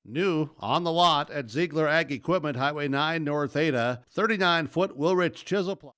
New on the lot at Ziegler Ag Equipment, Highway 9 North Ada, 39-foot Wilrich chisel plow.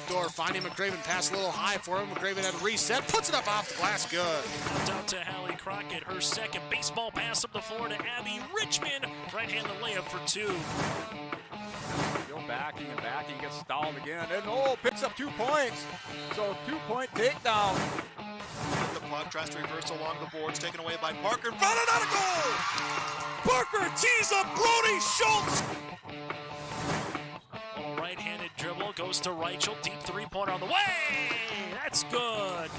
backdoor, finding McCraven, pass a little high for him. McCraven had a reset, puts it up off the glass, good. Out to Hallie Crockett, her second baseball pass up the floor to Abby Richmond. Right-handed layup for two. Go backing and backing, gets stalled again, and picks up 2 points. So 2-point takedown. The puck tries to reverse along the boards, taken away by Parker. Found it out of goal! Parker tees up Brody Schultz! Little right-handed dribble, goes to Reichel, deep three-pointer on the way! That's good!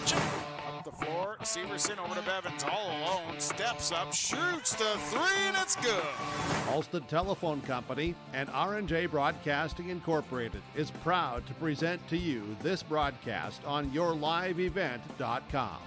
Up the floor, Severson over to Bevins, all alone, steps up, shoots the three, and it's good. Alston Telephone Company and R&J Broadcasting Incorporated is proud to present to you this broadcast on yourliveevent.com.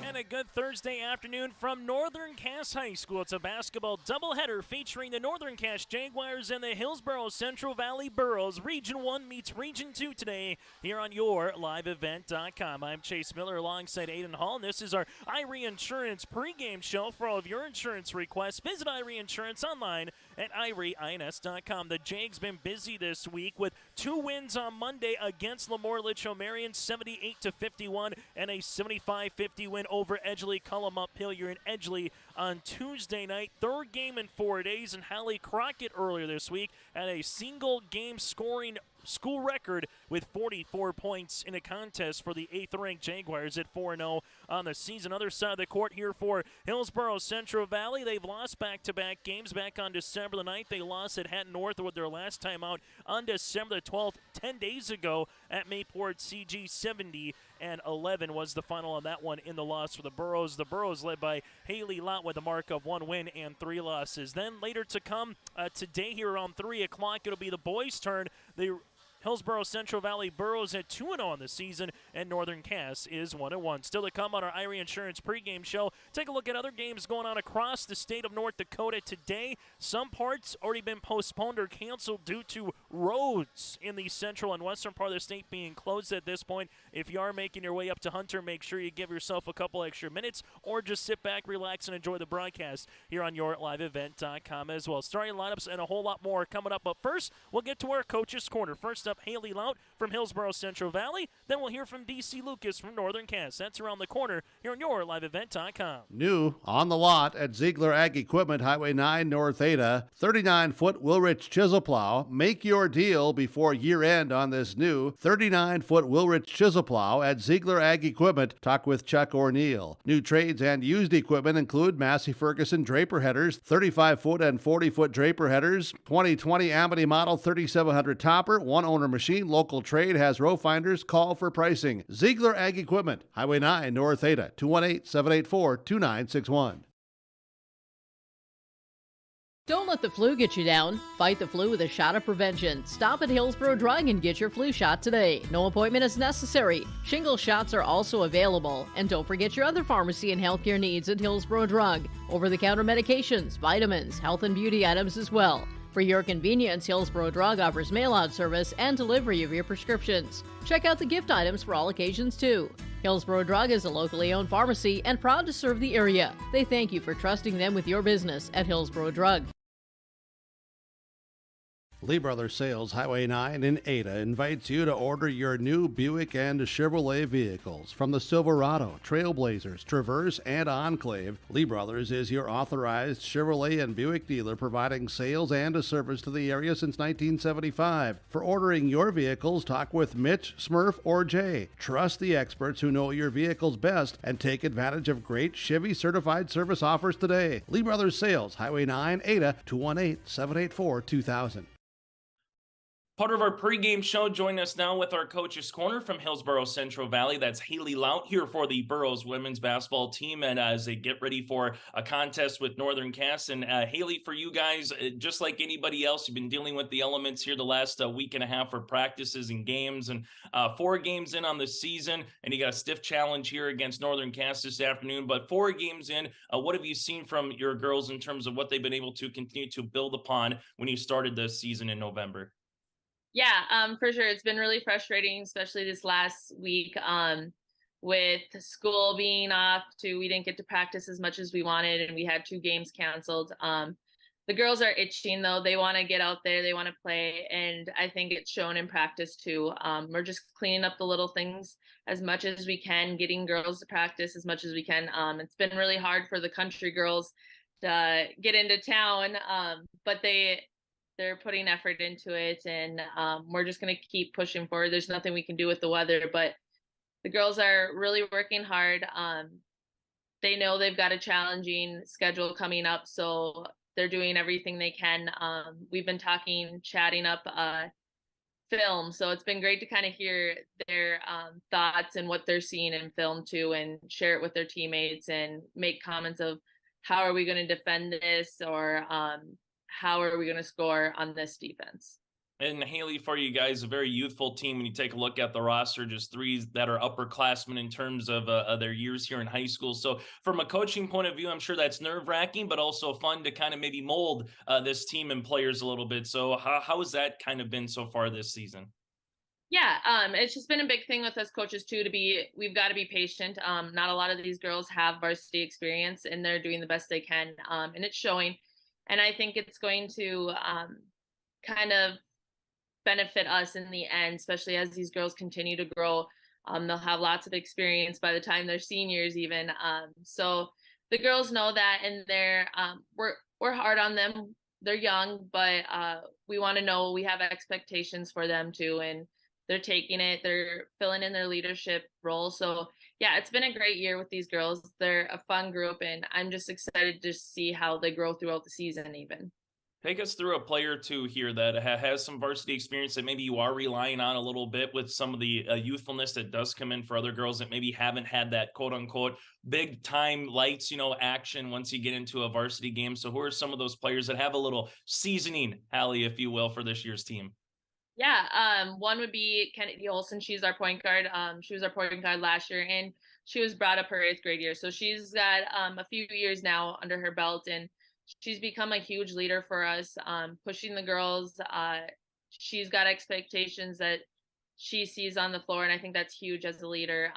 And a good Thursday afternoon from Northern Cass High School. It's a basketball doubleheader featuring the Northern Cass Jaguars and the Hillsboro-Central Valley Burros. Region 1 meets Region 2 today here on yourliveevent.com. I'm Chase Miller alongside Aiden Hall, and this is our Irie Insurance pregame show. For all of your insurance requests, visit Irie Insurance online at IrieINS.com. The Jags been busy this week with 2 wins on Monday against Lemoore Litchfield Marion, 78-51, and a 75-50 win over Edgeley Cullum Montpelier in Edgeley on Tuesday night. Third game in 4 days, and Hallie Crockett earlier this week had a single game scoring school record with 44 points in a contest for the 8th-ranked Jaguars at 4-0 on the season. Other side of the court here for Hillsboro-Central Valley. They've lost back-to-back games. Back on December the 9th, they lost at Hatton North with their last time out on December the 12th, 10 days ago at Mayport. CG 70-11 was the final on that one in the loss for the Burros. The Burros led by Haley Lott with a mark of 1 win and 3 losses. Then later to come today here around 3 o'clock, it'll be the boys' turn. The Hillsboro-Central Valley Burros at 2-0 on the season, and Northern Cass is 1-1. Still to come on our Irie Insurance pregame show. Take a look at other games going on across the state of North Dakota today. Some parts already been postponed or canceled due to roads in the central and western part of the state being closed at this point. If you are making your way up to Hunter, make sure you give yourself a couple extra minutes or just sit back, relax, and enjoy the broadcast here on yourliveevent.com as well. Starting lineups and a whole lot more coming up. But first, we'll get to our Coach's Corner. First up, Haley Lout from Hillsboro-Central Valley. Then we'll hear from D.C. Lucas from Northern Cass. That's around the corner here on yourliveevent.com. New on the lot at Ziegler Ag Equipment, Highway 9 North Ada. 39-foot Wilrich chisel plow. Make your deal before year end on this new 39-foot Wilrich chisel plow at Ziegler Ag Equipment. Talk with Chuck O'Neill. New trades and used equipment include Massey Ferguson draper headers, 35-foot and 40-foot draper headers, 2020 Amity model 3700 topper, one owner machine. Local trade has row finders. Call for pricing. Ziegler Ag Equipment, Highway 9 North Ada, 218-784-2961. Don't let the flu get you down. Fight the flu with a shot of prevention. Stop at Hillsboro Drug and get your flu shot today. No appointment is necessary. Shingle shots are also available. And don't forget your other pharmacy and healthcare needs at Hillsboro Drug. Over-the-counter medications, vitamins, health and beauty items as well. For your convenience, Hillsboro Drug offers mail-out service and delivery of your prescriptions. Check out the gift items for all occasions, too. Hillsboro Drug is a locally owned pharmacy and proud to serve the area. They thank you for trusting them with your business at Hillsboro Drug. Lee Brothers Sales, Highway 9 in Ada, invites you to order your new Buick and Chevrolet vehicles. From the Silverado, Trailblazers, Traverse, and Enclave, Lee Brothers is your authorized Chevrolet and Buick dealer, providing sales and a service to the area since 1975. For ordering your vehicles, talk with Mitch, Smurf, or Jay. Trust the experts who know your vehicles best and take advantage of great Chevy certified service offers today. Lee Brothers Sales, Highway 9, Ada, 218-784-2000. Part of our pregame show, join us now with our Coach's Corner from Hillsboro-Central Valley. That's Haley Lout here for the Burros women's basketball team, and as they get ready for a contest with Northern Cass. And Haley, for you guys, just like anybody else, you've been dealing with the elements here the last week and a half for practices and games, and 4 games in on the season, and you got a stiff challenge here against Northern Cass this afternoon. But 4 games in, what have you seen from your girls in terms of what they've been able to continue to build upon when you started the season in November? Yeah, for sure. It's been really frustrating, especially this last week with school being off we didn't get to practice as much as we wanted, and we had 2 games canceled. the girls are itching though. They want to get out there, they want to play, and I think it's shown in practice too. We're just cleaning up the little things as much as we can, getting girls to practice as much as we can. It's been really hard for the country girls to get into town, but they're putting effort into it, and we're just going to keep pushing forward. There's nothing we can do with the weather, but the girls are really working hard. They know they've got a challenging schedule coming up, so they're doing everything they can. We've been chatting up film, so it's been great to kind of hear their thoughts and what they're seeing in film too, and share it with their teammates and make comments of how are we going to defend this, or how are we going to score on this defense. And Haley, for you guys, a very youthful team. When you take a look at the roster, just three that are upperclassmen in terms of their years here in high school. So from a coaching point of view, I'm sure that's nerve-wracking, but also fun to kind of maybe mold this team and players a little bit. So how has that kind of been so far this season? Yeah, it's just been a big thing with us coaches too, we've got to be patient. Not a lot of these girls have varsity experience, and they're doing the best they can, and it's showing. And I think it's going to kind of benefit us in the end, especially as these girls continue to grow. They'll have lots of experience by the time they're seniors even. So the girls know that, and we're hard on them. They're young, but we want to know we have expectations for them too, and they're taking it. They're filling in their leadership role. So yeah, it's been a great year with these girls. They're a fun group, and I'm just excited to see how they grow throughout the season even. Take us through a player or two here that has some varsity experience that maybe you are relying on a little bit with some of the youthfulness that does come in for other girls that maybe haven't had that quote unquote big time lights, action once you get into a varsity game. So who are some of those players that have a little seasoning, Hallie, if you will, for this year's team? Yeah, one would be Kennedy Olson. She's our point guard. She was our point guard last year, and she was brought up her 8th grade year. So she's got a few years now under her belt, and she's become a huge leader for us, pushing the girls. She's got expectations that she sees on the floor, and I think that's huge as a leader.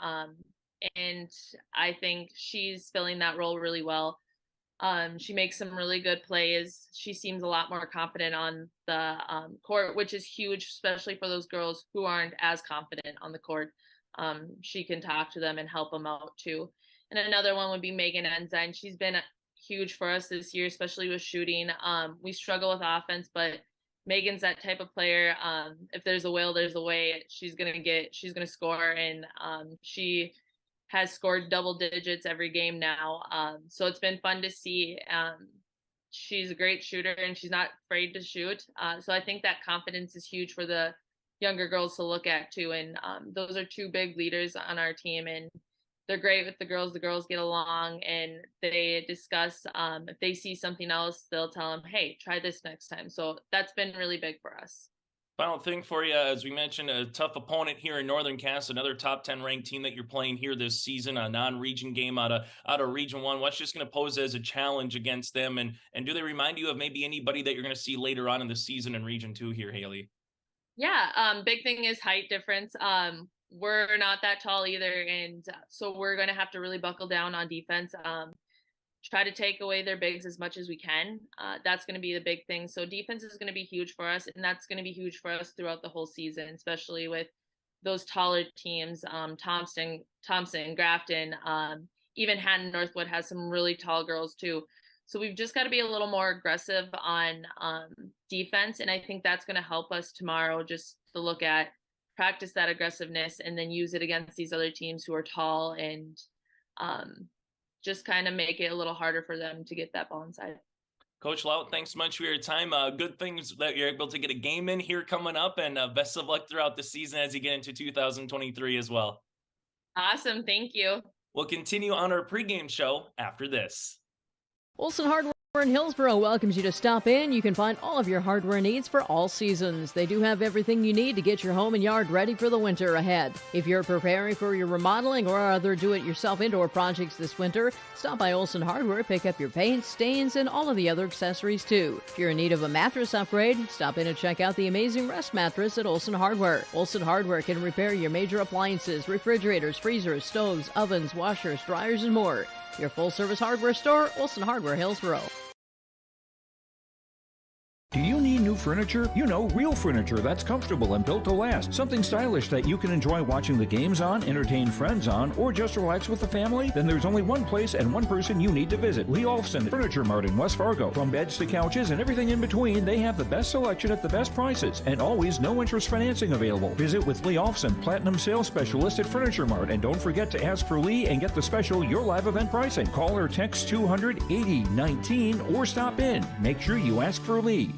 And I think she's filling that role really well. She makes some really good plays. She seems a lot more confident on the court, which is huge, especially for those girls who aren't as confident on the court. She can talk to them and help them out too. And another one would be Megan Ensign. She's been huge for us this year, especially with shooting. We struggle with offense, but Megan's that type of player. If there's a will, there's a way. She's gonna score, and she has scored double digits every game now. So it's been fun to see. She's a great shooter, and she's not afraid to shoot. So I think that confidence is huge for the younger girls to look at too. And those are two big leaders on our team, and they're great with the girls. The girls get along, and they discuss. If they see something else, they'll tell them, hey, try this next time. So that's been really big for us. Final thing for you, as we mentioned, a tough opponent here in Northern Cass, another top 10 ranked team that you're playing here this season, a non-region game out of Region 1. What's just going to pose as a challenge against them? And do they remind you of maybe anybody that you're going to see later on in the season in Region 2 here, Haley? Yeah, big thing is height difference. We're not that tall either, and so we're going to have to really buckle down on defense. Try to take away their bigs as much as we can. That's going to be the big thing. So defense is going to be huge for us, and that's going to be huge for us throughout the whole season, especially with those taller teams. Thompson, Grafton, even Hatton Northwood has some really tall girls too. So we've just got to be a little more aggressive on defense, and I think that's going to help us tomorrow, just to look at, practice that aggressiveness, and then use it against these other teams who are tall, and just kind of make it a little harder for them to get that ball inside. Coach Lout, thanks so much for your time. Good things that you're able to get a game in here coming up, and best of luck throughout the season as you get into 2023 as well. Awesome. Thank you. We'll continue on our pregame show after this. Olson Hardware in Hillsboro welcomes you to stop in. You can find all of your hardware needs for all seasons. They do have everything you need to get your home and yard ready for the winter ahead. If you're preparing for your remodeling or other do-it-yourself indoor projects this winter, stop by Olson Hardware, pick up your paints, stains, and all of the other accessories too. If you're in need of a mattress upgrade, stop in and check out the amazing Rest Mattress at Olson Hardware. Olson Hardware can repair your major appliances, refrigerators, freezers, stoves, ovens, washers, dryers, and more. Your full-service hardware store, Olson Hardware, Hillsboro. furniture? You know, real furniture that's comfortable and built to last. Something stylish that you can enjoy watching the games on, entertain friends on, or just relax with the family? Then there's only one place and one person you need to visit. Lee Olfson Furniture Mart in West Fargo. From beds to couches and everything in between, they have the best selection at the best prices and always no interest financing available. Visit with Lee Olfson, Platinum Sales Specialist at Furniture Mart, and don't forget to ask for Lee and get the special Your Live event pricing. Call or text 200-8019 or stop in. Make sure you ask for Lee.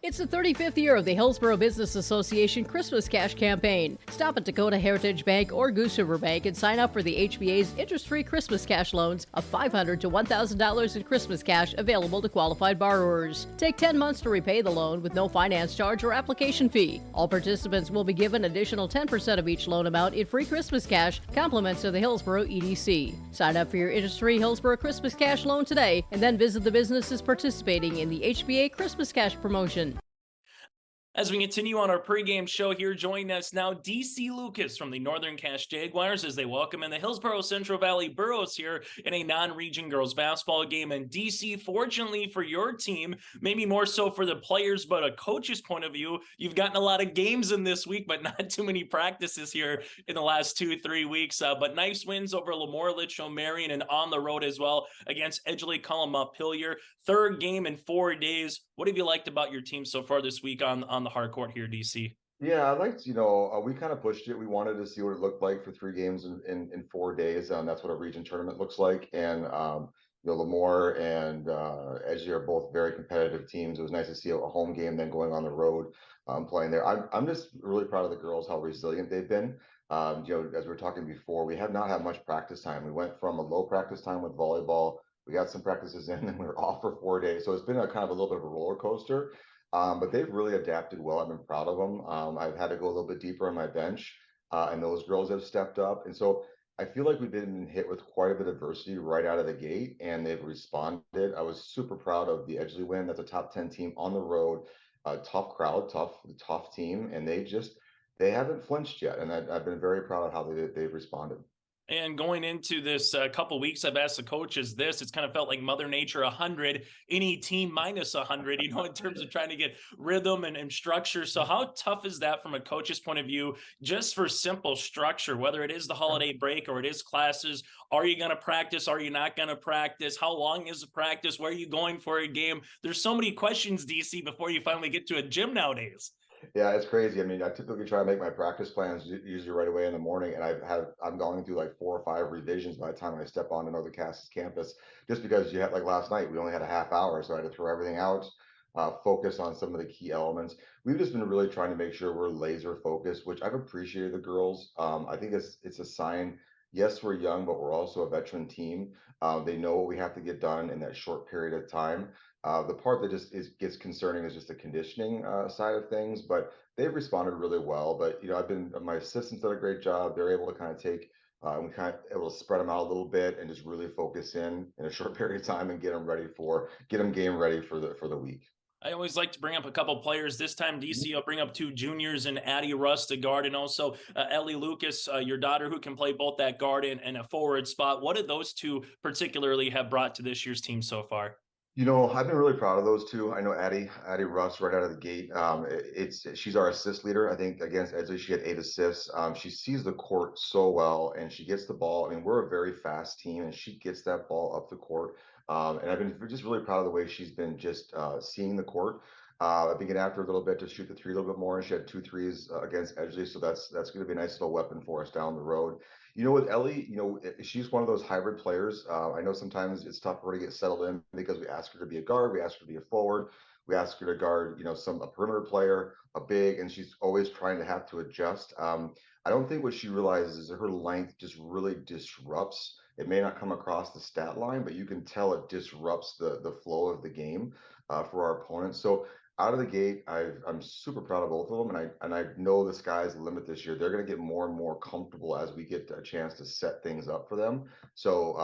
It's the 35th year of the Hillsboro Business Association Christmas Cash Campaign. Stop at Dakota Heritage Bank or Goose River Bank and sign up for the HBA's interest-free Christmas cash loans of $500 to $1,000 in Christmas cash available to qualified borrowers. Take 10 months to repay the loan with no finance charge or application fee. All participants will be given additional 10% of each loan amount in free Christmas cash, compliments of the Hillsboro EDC. Sign up for your interest-free Hillsboro Christmas Cash loan today and then visit the businesses participating in the HBA Christmas Cash promotion. As we continue on our pregame show here, joining us now, DC Lucas from the Northern Cache Jaguars as they welcome in the Hillsboro-Central Valley Burros here in a non-region girls basketball game. And DC, fortunately for your team, maybe more so for the players, but a coach's point of view, you've gotten a lot of games in this week, but not too many practices here in the last 2-3 weeks. But nice wins over Lemoore, Litchfield, Marion, and on the road as well against Edgeley, Colma-Pillier. Third game in 4 days. What have you liked about your team so far this week on the hard court here, DC? Yeah, I liked, we kind of pushed it. We wanted to see what it looked like for 3 games in 4 days. That's what a region tournament looks like. And, Lemoore and Edgeley are both very competitive teams. It was nice to see a home game, then going on the road, playing there. I'm just really proud of the girls, how resilient they've been. As we were talking before, we have not had much practice time. We went from a low practice time with volleyball. We got some practices in, and we were off for 4 days. So it's been a kind of a little bit of a roller coaster. But they've really adapted well. I've been proud of them. I've had to go a little bit deeper on my bench, and those girls have stepped up. And so I feel like we've been hit with quite a bit of adversity right out of the gate, and they've responded. I was super proud of the Edgeley win. That's a top 10 team on the road, tough crowd, tough team, and they haven't flinched yet. And I've been very proud of how they've responded. And going into this couple weeks, I've asked the coaches this. It's kind of felt like Mother Nature 100, any team minus 100, in terms of trying to get rhythm and structure. So how tough is that from a coach's point of view, just for simple structure, whether it is the holiday break or it is classes? Are you going to practice? Are you not going to practice? How long is the practice? Where are you going for a game? There's so many questions, DC, before you finally get to a gym nowadays. Yeah, it's crazy. I mean, I typically try to make my practice plans usually right away in the morning, and I'm going through like 4 or 5 revisions by the time I step on another Cassis campus, just because like last night, we only had a half hour, so I had to throw everything out, focus on some of the key elements. We've just been really trying to make sure we're laser focused, which I've appreciated the girls. I think it's a sign. Yes, we're young, but we're also a veteran team. They know what we have to get done in that short period of time. The part that gets concerning is just the conditioning side of things, but they've responded really well. But my assistants did a great job. They're able to kind of take we kind of able to spread them out a little bit and just really focus in a short period of time and get them game ready for the week. I always like to bring up a couple players. This time, DC, I'll bring up 2 juniors and Addie Russ, the guard, and also Ellie Lucas, your daughter, who can play both that guard and a forward spot. What did those 2 particularly have brought to this year's team so far? I've been really proud of those 2. I know Addie Russ right out of the gate. She's our assist leader. I think against Edgeley, she had 8 assists. She sees the court so well, and she gets the ball. I mean, we're a very fast team, and she gets that ball up the court. And I've been just really proud of the way she's been just seeing the court. I've been getting after her a little bit to shoot the 3 a little bit more, and she had 2 threes against Edgeley, so that's going to be a nice little weapon for us down the road. With Ellie, she's one of those hybrid players. I know sometimes it's tough for her to get settled in because we ask her to be a guard, we ask her to be a forward, we ask her to guard, a perimeter player, a big, and she's always trying to have to adjust. I don't think what she realizes is that her length just really disrupts. It may not come across the stat line, but you can tell it disrupts the flow of the game for our opponents. So out of the gate, I'm super proud of both of them, and I know the sky's the limit this year. They're going to get more and more comfortable as we get a chance to set things up for them. So,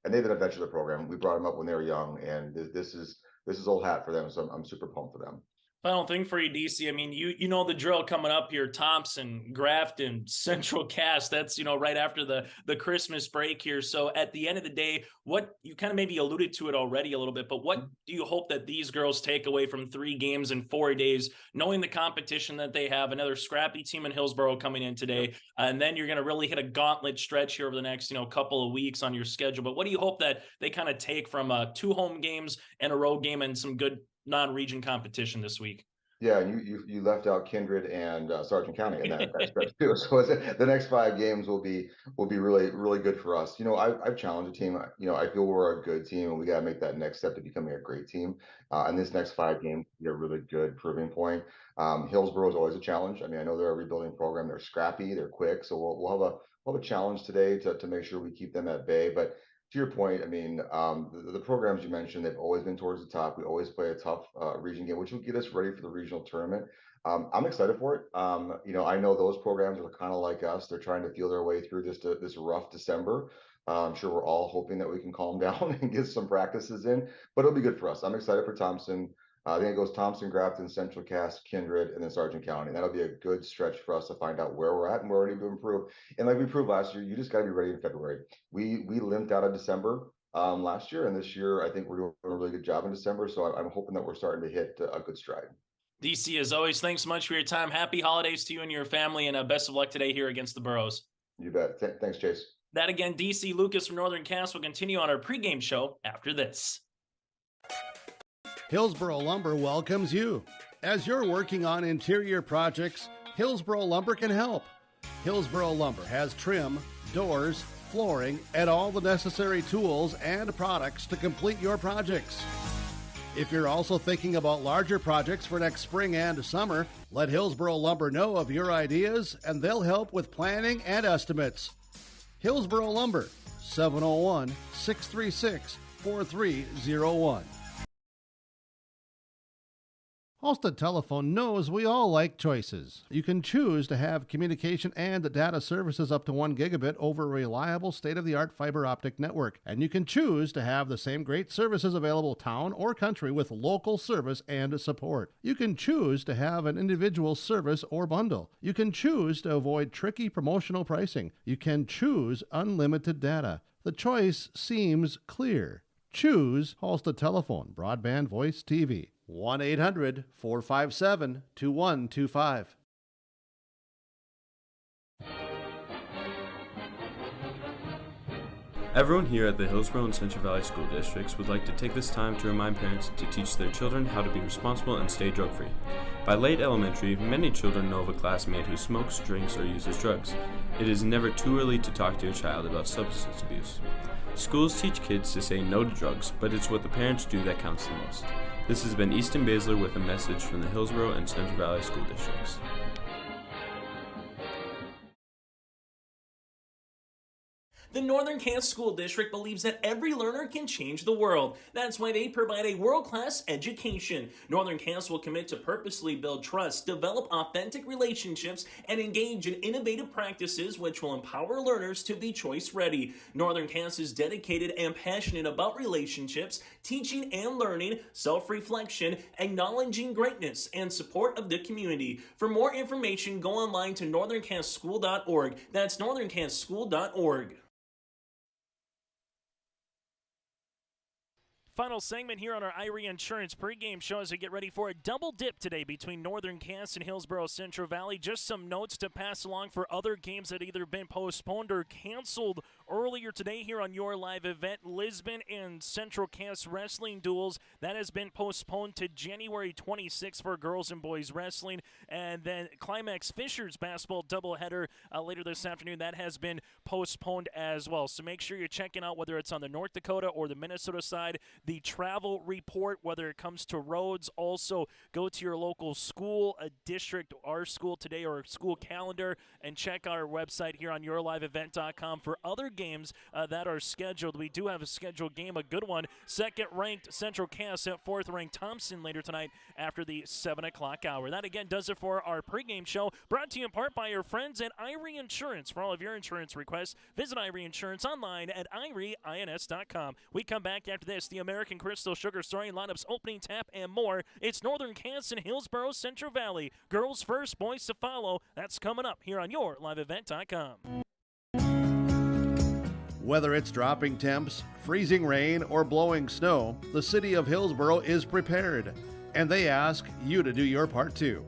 and they've been a veteran of the program. We brought them up when they were young, and this is old hat for them. So I'm super pumped for them. Final thing for you, DC. I mean, you know the drill coming up here. Thompson, Grafton, Central Cass. That's right after the Christmas break here. So at the end of the day, what you kind of maybe alluded to it already a little bit, but what do you hope that these girls take away from 3 games in 4 days, knowing the competition that they have? Another scrappy team in Hillsboro coming in today, and then you're going to really hit a gauntlet stretch here over the next couple of weeks on your schedule. But what do you hope that they kind of take from 2 home games and a road game and some good non-region competition this week? Yeah, you left out Kindred and Sargent County in that stretch too. So the next 5 games will be really good for us. I've challenged the team. I feel we're a good team, and we got to make that next step to becoming a great team. And this next 5 games will be a really good proving point. Hillsboro is always a challenge. I mean, I know they're a rebuilding program. They're scrappy. They're quick. So we'll have a challenge today to make sure we keep them at bay. But to your point, I mean, the programs you mentioned, they've always been towards the top. We always play a tough region game, which will get us ready for the regional tournament. I'm excited for it. I know those programs are kind of like us. They're trying to feel their way through this rough December. I'm sure we're all hoping that we can calm down and get some practices in, but it'll be good for us. I'm excited for Thompson. I think it goes Thompson, Grafton, Central Cass, Kindred, and then Sargent County. That'll be a good stretch for us to find out where we're at and where we need to improve. And like we proved last year, you just got to be ready in February. We limped out of December last year, and this year I think we're doing a really good job in December. So I'm hoping that we're starting to hit a good stride. DC, as always, thanks so much for your time. Happy holidays to you and your family, and best of luck today here against the Burros. You bet. Thanks, Chase. That again, DC Lucas from Northern Cass will continue on our pregame show after this. Hillsboro Lumber welcomes you. As you're working on interior projects, Hillsboro Lumber can help. Hillsboro Lumber has trim, doors, flooring, and all the necessary tools and products to complete your projects. If you're also thinking about larger projects for next spring and summer, let Hillsboro Lumber know of your ideas, and they'll help with planning and estimates. Hillsboro Lumber, 701-636-4301. Halstead Telephone knows we all like choices. You can choose to have communication and data services up to 1 gigabit over a reliable state-of-the-art fiber optic network. And you can choose to have the same great services available town or country with local service and support. You can choose to have an individual service or bundle. You can choose to avoid tricky promotional pricing. You can choose unlimited data. The choice seems clear. Choose Halstead Telephone, broadband voice TV. 1-800-457-2125. Everyone here at the Hillsboro and Central Valley School Districts would like to take this time to remind parents to teach their children how to be responsible and stay drug-free. By late elementary, many children know of a classmate who smokes, drinks, or uses drugs. It is never too early to talk to your child about substance abuse. Schools teach kids to say no to drugs, but it's what the parents do that counts the most. This has been Easton Baszler with a message from the Hillsboro and Central Valley School Districts. The Northern Cass School District believes that every learner can change the world. That's why they provide a world-class education. Northern Cass will commit to purposely build trust, develop authentic relationships, and engage in innovative practices which will empower learners to be choice-ready. Northern Cass is dedicated and passionate about relationships, teaching and learning, self-reflection, acknowledging greatness, and support of the community. For more information, go online to northerncasschool.org. That's northerncasschool.org. Final segment here on our Irie Insurance pregame show as we get ready for a double dip today between Northern Cass and Hillsboro-Central Valley. Just some notes to pass along for other games that either been postponed or canceled earlier today here on your live event. Lisbon and Central Cass wrestling duels, that has been postponed to January 26th for girls and boys wrestling. And then Climax Fishers basketball doubleheader later this afternoon, that has been postponed as well. So make sure you're checking out whether it's on the North Dakota or the Minnesota side, the travel report, whether it comes to roads. Also, go to your local school, a district, our school today, or school calendar, and check our website here on yourliveevent.com for other games that are scheduled. We do have a scheduled game, a good one. Second-ranked Central Cass at fourth-ranked Thompson later tonight after the 7 o'clock hour. That, again, does it for our pregame show, brought to you in part by our friends at Irie Insurance. For all of your insurance requests, visit Irie Insurance online at irieins.com. We come back after this. The American Crystal Sugar starting lineups, opening tap, and more. It's Northern Cass and Hillsboro-Central Valley. Girls first, boys to follow. That's coming up here on YourLiveEvent.com. Whether it's dropping temps, freezing rain, or blowing snow, the city of Hillsboro is prepared. And they ask you to do your part too.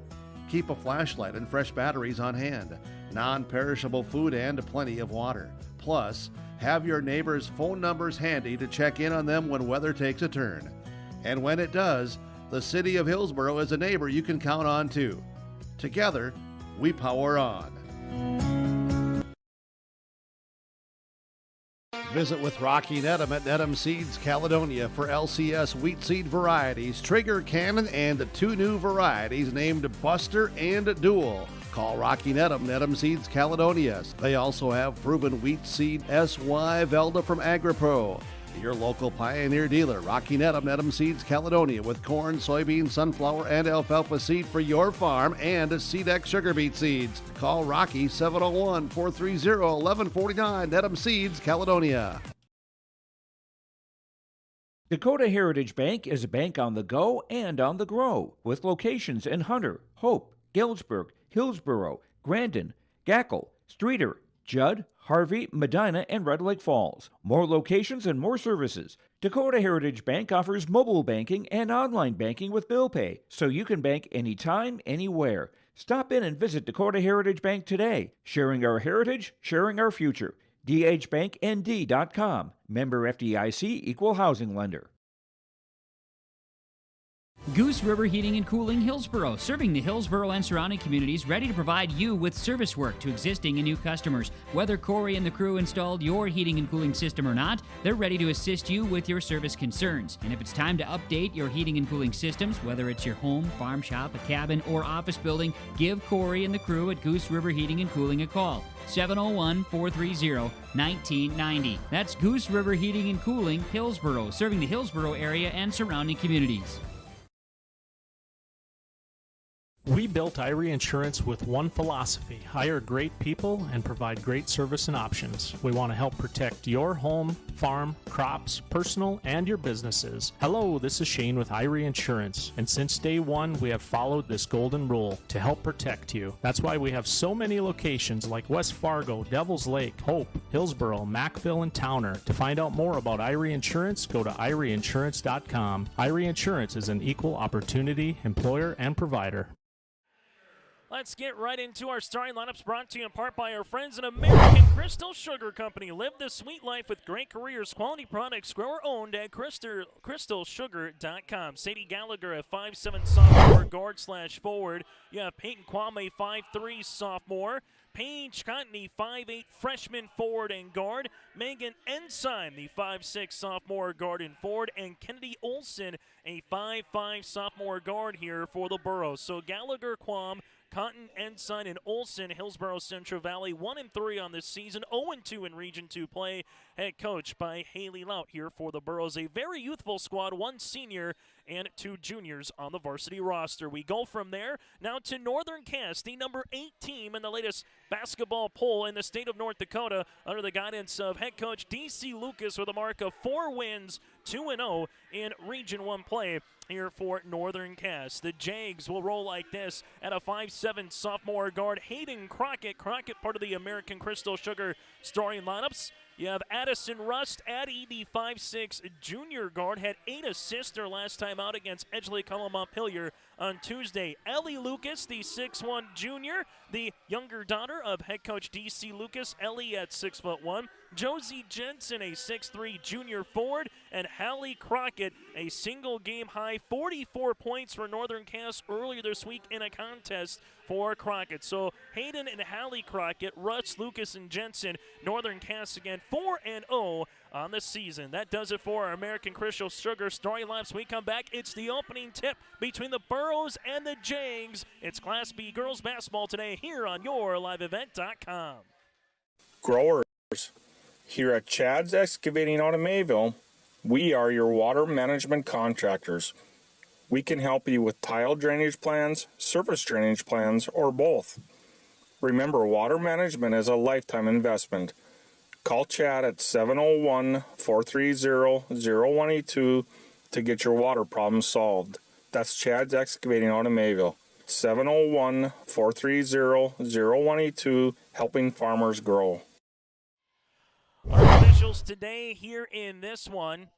Keep a flashlight and fresh batteries on hand, non-perishable food, and plenty of water. Plus, have your neighbors' phone numbers handy to check in on them when weather takes a turn. And when it does, the city of Hillsboro is a neighbor you can count on too. Together, we power on. Visit with Rocky Nedham at Nedham Seeds Caledonia for LCS wheat seed varieties, Trigger Cannon, and 2 new varieties named Buster and Dual. Call Rocky Nedham, Nedham Seeds Caledonia. They also have proven wheat seed SY Velda from AgriPro. Your local Pioneer dealer, Rocky Nedham, Nedham Seeds Caledonia, with corn, soybean, sunflower, and alfalfa seed for your farm and Seedex sugar beet seeds. Call Rocky 701-430-1149, Nedham Seeds Caledonia. Dakota Heritage Bank is a bank on the go and on the grow, with locations in Hunter, Hope, Galesburg, Hillsboro, Grandin, Gackle, Streeter, Judd, Harvey, Medina, and Red Lake Falls. More locations and more services. Dakota Heritage Bank offers mobile banking and online banking with bill pay, so you can bank anytime, anywhere. Stop in and visit Dakota Heritage Bank today. Sharing our heritage, sharing our future. dhbanknd.com. Member FDIC, Equal Housing Lender. Goose River Heating and Cooling Hillsboro, serving the Hillsboro and surrounding communities, ready to provide you with service work to existing and new customers. Whether Corey and the crew installed your heating and cooling system or not, they're ready to assist you with your service concerns. And if it's time to update your heating and cooling systems, whether it's your home, farm shop, a cabin, or office building, give Corey and the crew at Goose River Heating and Cooling a call. 701-430-1990. That's Goose River Heating and Cooling, Hillsboro, serving the Hillsboro area and surrounding communities. We built Irie Insurance with one philosophy: hire great people and provide great service and options. We want to help protect your home, farm, crops, personal, and your businesses. Hello, this is Shane with Irie Insurance, and since day one, we have followed this golden rule to help protect you. That's why we have so many locations like West Fargo, Devils Lake, Hope, Hillsboro, Mackville, and Towner. To find out more about Irie Insurance, go to IrieInsurance.com. Irie Insurance is an equal opportunity employer and provider. Let's get right into our starting lineups, brought to you in part by our friends at American Crystal Sugar Company. Live the sweet life with great careers, quality products, grower-owned at crystalsugar.com. Sadie Gallagher, a 5'7" sophomore guard/forward. You have Peyton Kwame, 5'3" sophomore. Paige Contney, 5'8" freshman forward and guard. Megan Ensign, the 5'6" sophomore guard and forward. And Kennedy Olson, a 5'5" sophomore guard here for the Burros. So Gallagher, Quam, Cotton, Ensign, and Olson. Hillsboro-Central Valley 1-3 on this season, 0-2 in Region 2 play. Head coach by Haley Lout here for the Burros. A very youthful squad, 1 senior and 2 juniors on the varsity roster. We go from there now to Northern Cass, the number 8 team in the latest basketball poll in the state of North Dakota, under the guidance of head coach D.C. Lucas, with a mark of 4 wins, 2-0 in Region 1 play here for Northern Cass. The Jags will roll like this at a 5'7" sophomore guard, Hayden Crockett. Crockett, part of the American Crystal Sugar starting lineups. You have Addison Rust, Addie, the 5'6" junior guard, had 8 assists her last time out against Edgeley-Cullum-Montpelier on Tuesday. Ellie Lucas, the 6'1" junior, the younger daughter of head coach D.C. Lucas. Ellie at 6'1". Josie Jensen, a 6'3" junior forward, and Hallie Crockett, a single game high 44 points for Northern Cass earlier this week in a contest for Crockett. So Hayden and Hallie Crockett, Russ, Lucas, and Jensen. Northern Cass again 4-0 on the season. That does it for our American Crystal Sugar starting lineups. We come back, it's the opening tip between the Burros and the Jags. It's Class B girls basketball today here on YourLiveEvent.com. Growers, here at Chad's Excavating out of Mayville, we are your water management contractors. We can help you with tile drainage plans, surface drainage plans, or both. Remember, water management is a lifetime investment. Call Chad at 701-430-0182 to get your water problem solved. That's Chad's Excavating out of Mayville. 701-430-0182, helping farmers grow. Our officials today here in this one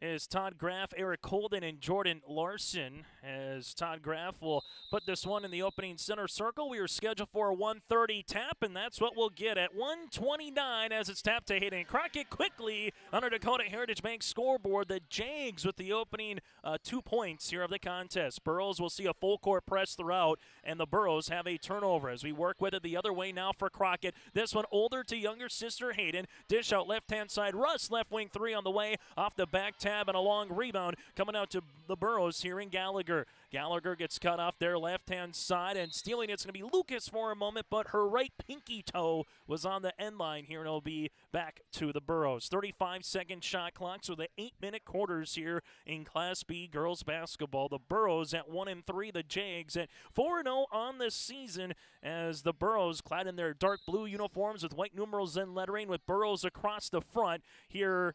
is Todd Graff, Eric Holden, and Jordan Larson. As Todd Graff will put this one in the opening center circle. We are scheduled for a 1:30 tap, and that's what we'll get at 1:29 as it's tapped to Hayden Crockett quickly under Dakota Heritage Bank scoreboard. The Jags with the opening 2 points here of the contest. Burrows will see a full court press throughout, and the Burrows have a turnover as we work with it the other way now for Crockett. This one older to younger sister Hayden. Dish out left-hand side. Russ left wing three on the way off the back tab and a long rebound coming out to the Burrows here in Gallagher. Gallagher gets cut off their left-hand side, and stealing it's going to be Lucas for a moment, but her right pinky toe was on the end line here, and it'll be back to the Burrows. 35-second shot clock, so the 8-minute quarters here in Class B girls basketball. The Burrows at 1-3, the Jags at 4-0 on the season, as the Burrows clad in their dark blue uniforms with white numerals and lettering with Burrows across the front here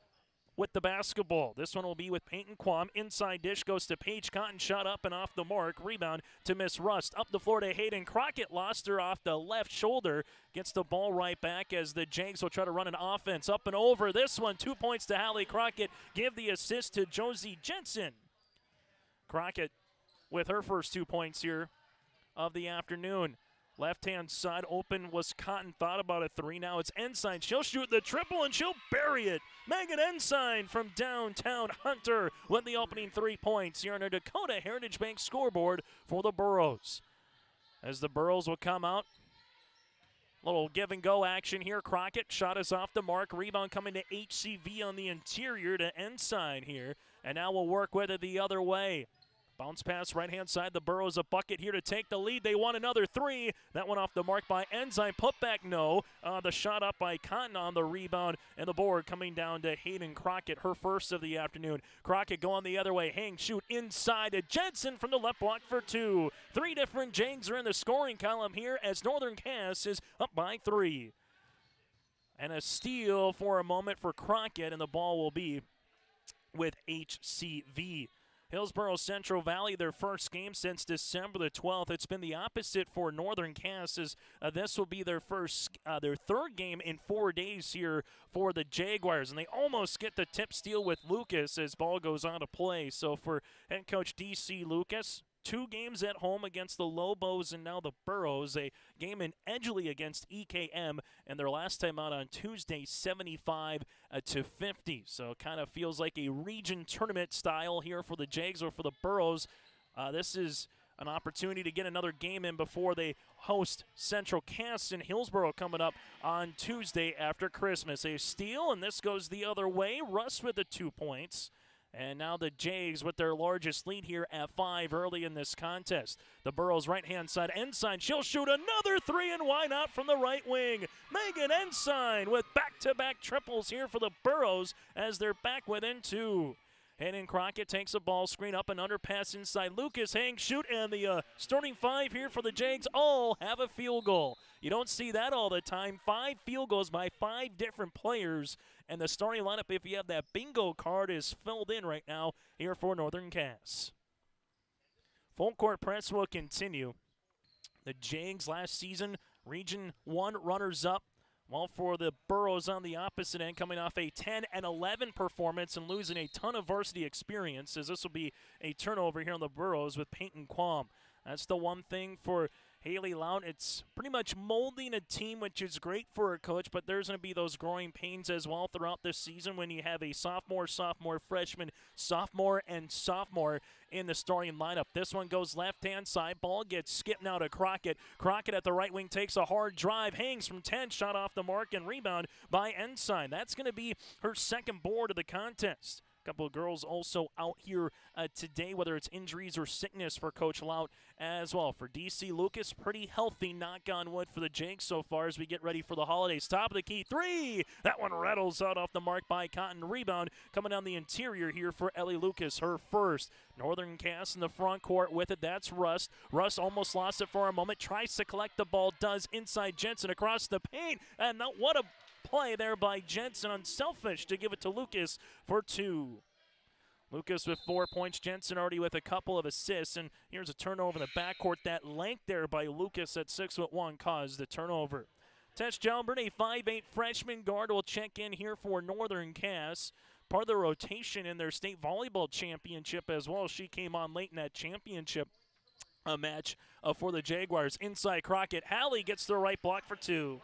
with the basketball. This one will be with Peyton Quam. Inside dish goes to Paige Cotton. Shot up and off the mark. Rebound to Miss Rust. Up the floor to Hayden Crockett. Lost her off the left shoulder. Gets the ball right back as the Jags will try to run an offense. Up and over. This one, 2 points to Hallie Crockett. Give the assist to Josie Jensen. Crockett with her first 2 points here of the afternoon. Left-hand side open was Cotton. Thought about a three. Now it's Ensign. She'll shoot the triple, and she'll bury it. Megan Ensign from downtown Hunter with the opening 3 points here on the Dakota Heritage Bank scoreboard for the Burrows. As the Burrows will come out. Little give-and-go action here. Crockett shot is off the mark. Rebound coming to HCV on the interior to Ensign here. And now we'll work with it the other way. Bounce pass right-hand side. The Burrows a bucket here to take the lead. They want another three. That one off the mark by Ensign. Put back, no. The shot up by Cotton on the rebound. And the board coming down to Hayden Crockett, her first of the afternoon. Crockett going the other way. Hang, shoot inside to Jensen from the left block for two. 3 different Jags are in the scoring column here as Northern Cass is up by 3. And a steal for a moment for Crockett, and the ball will be with HCV. Hillsboro-Central Valley, their first game since December the 12th. It's been the opposite for Northern Cass, as this will be their third game in 4 days here for the Jaguars. And they almost get the tip steal with Lucas as ball goes on to play. So for head coach D.C. Lucas, 2 games at home against the Lobos and now the Burrows. A game in Edgeley against EKM, and their last time out on Tuesday, 75-50. So kind of feels like a region tournament style here for the Jags or for the Burrows. This is an opportunity to get another game in before they host Central Cass in Hillsboro coming up on Tuesday after Christmas. A steal, and this goes the other way. Russ with the 2 points. And now the Jags with their largest lead here at 5 early in this contest. The Burrows right-hand side. Ensign, she'll shoot another 3, and why not from the right wing? Megan Ensign with back-to-back triples here for the Burrows as they're back within 2. Hayden Crockett takes a ball screen up and underpass inside. Lucas, hang, shoot, and the starting 5 here for the Jags all have a field goal. You don't see that all the time. 5 field goals by 5 different players. And the starting lineup, if you have that bingo card, is filled in right now here for Northern Cass. Full court press will continue. The Jags last season, Region 1 runners-up. Well, for the Burrows on the opposite end, coming off a 10-11 performance and losing a ton of varsity experience, as this will be a turnover here on the Burrows with Peyton Quam. That's the one thing for Haley Loud. It's pretty much molding a team, which is great for a coach, but there's going to be those growing pains as well throughout this season when you have a sophomore, freshman, sophomore, and sophomore in the starting lineup. This one goes left-hand side. Ball gets skipped now to Crockett. Crockett at the right wing takes a hard drive, hangs from 10, shot off the mark, and rebound by Ensign. That's going to be her second board of the contest. A couple of girls also out here today, whether it's injuries or sickness for Coach Lout as well. For D.C. Lucas, pretty healthy, knock on wood for the Jags so far as we get ready for the holidays. Top of the key, 3! That one rattles out off the mark by Cotton. Rebound coming down the interior here for Ellie Lucas, her first. Northern Cass in the front court with it. That's Russ. Russ almost lost it for a moment. Tries to collect the ball, does inside Jensen across the paint. And what a play there by Jensen. Unselfish to give it to Lucas for 2. Lucas with 4 points. Jensen already with a couple of assists. And here's a turnover in the backcourt. That length there by Lucas at 6'1" caused the turnover. Tess Jalbert, a 5'8" freshman guard, will check in here for Northern Cass. Part of the rotation in their state volleyball championship as well. She came on late in that championship match for the Jaguars. Inside Crockett. Hallie gets the right block for 2.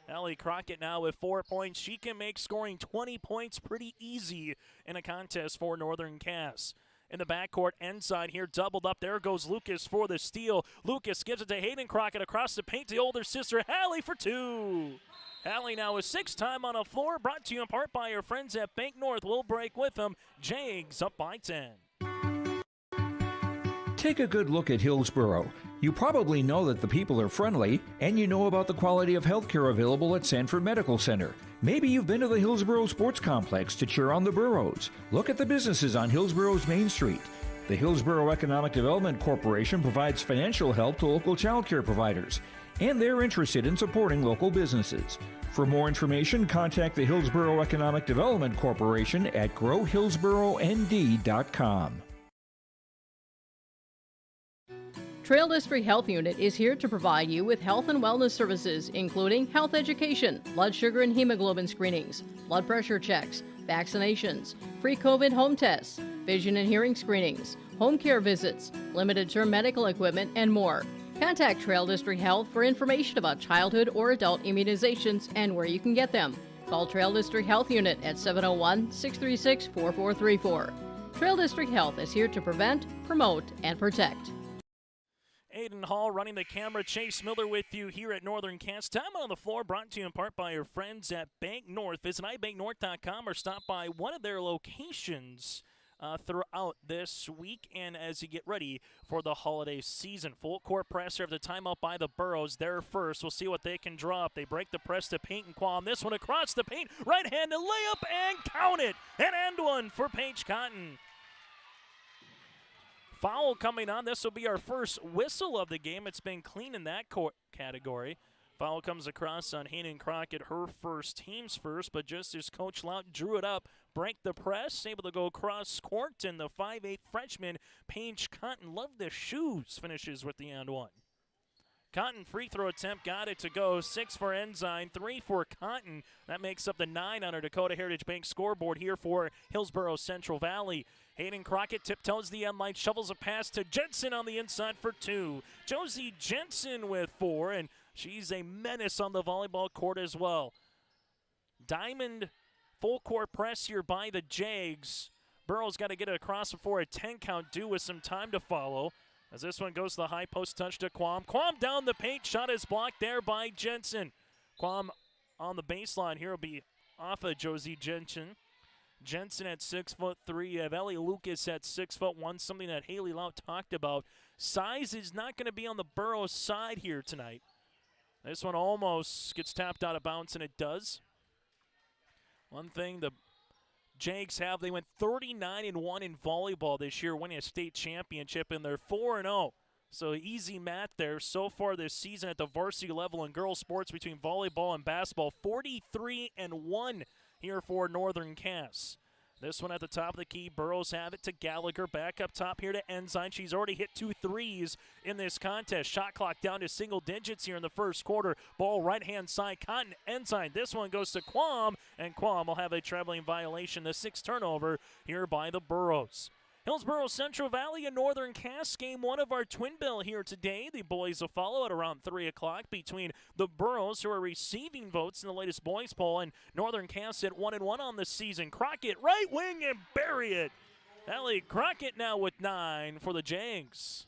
Hallie Crockett now with 4 points. She can make scoring 20 points pretty easy in a contest for Northern Cass. In the backcourt, end side here, doubled up. There goes Lucas for the steal. Lucas gives it to Hayden Crockett across the paint to the older sister, Hallie, for 2. Hallie now with 6 time on the floor, brought to you in part by our friends at Bank North. We'll break with them. Jags up by 10. Take a good look at Hillsboro. You probably know that the people are friendly, and you know about the quality of healthcare available at Sanford Medical Center. Maybe you've been to the Hillsboro Sports Complex to cheer on the Burros. Look at the businesses on Hillsboro's Main Street. The Hillsboro Economic Development Corporation provides financial help to local child care providers, and they're interested in supporting local businesses. For more information, contact the Hillsboro Economic Development Corporation at growhillsboroND.com. Trail District Health Unit is here to provide you with health and wellness services, including health education, blood sugar and hemoglobin screenings, blood pressure checks, vaccinations, free COVID home tests, vision and hearing screenings, home care visits, limited-term medical equipment, and more. Contact Trail District Health for information about childhood or adult immunizations and where you can get them. Call Trail District Health Unit at 701-636-4434. Trail District Health is here to prevent, promote, and protect. Aiden Hall running the camera. Chase Miller with you here at Northern Cass. Time on the floor brought to you in part by your friends at Bank North. Visit ibanknorth.com or stop by one of their locations throughout this week and as you get ready for the holiday season. Full court press after the timeout by the Burros. They're first. We'll see what they can draw up. They break the press to Paint and Qualm. This one across the paint. Right-handed layup and count it. An end one for Paige Cotton. Foul coming on. This will be our first whistle of the game. It's been clean in that category. Foul comes across on Hayden Crockett, her first, team's first, but just as Coach Lout drew it up, break the press, able to go across court, and the 5'8" freshman, Paige Cotton, love the shoes, finishes with the and one. Cotton free throw attempt, got it to go. 6 for Ensign, 3 for Cotton. That makes up the 9 on our Dakota Heritage Bank scoreboard here for Hillsboro-Central Valley. Hayden Crockett tiptoes the end line, shovels a pass to Jensen on the inside for 2. Josie Jensen with 4, and she's a menace on the volleyball court as well. Diamond full court press here by the Jags. Burrow's got to get it across before a 10 count due with some time to follow. As this one goes to the high post touch to Quam. Quam down the paint, shot is blocked there by Jensen. Quam on the baseline here will be off of Josie Jensen. Jensen at 6'3". You have Ellie Lucas at 6'1", something that Haley Lout talked about. Size is not going to be on the Burrows side here tonight. This one almost gets tapped out of bounds, and it does. One thing the Jags have, they went 39-1 in volleyball this year, winning a state championship, and they're 4-0. So easy math there so far this season at the varsity level in girls sports between volleyball and basketball. 43-1 here for Northern Cass. This one at the top of the key. Burrows have it to Gallagher. Back up top here to Ensign. She's already hit 2 threes in this contest. Shot clock down to single digits here in the first quarter. Ball right-hand side. Cotton, Ensign. This one goes to Quam, and Quam will have a traveling violation. The 6th turnover here by the Burros. Hillsboro-Central Valley and Northern Cass, game 1 of our Twin Bill here today. The boys will follow at around 3 o'clock between the Burros, who are receiving votes in the latest boys poll, and Northern Cass at 1-1 on the season. Crockett, right wing, and bury it. Ellie Crockett now with 9 for the Jags.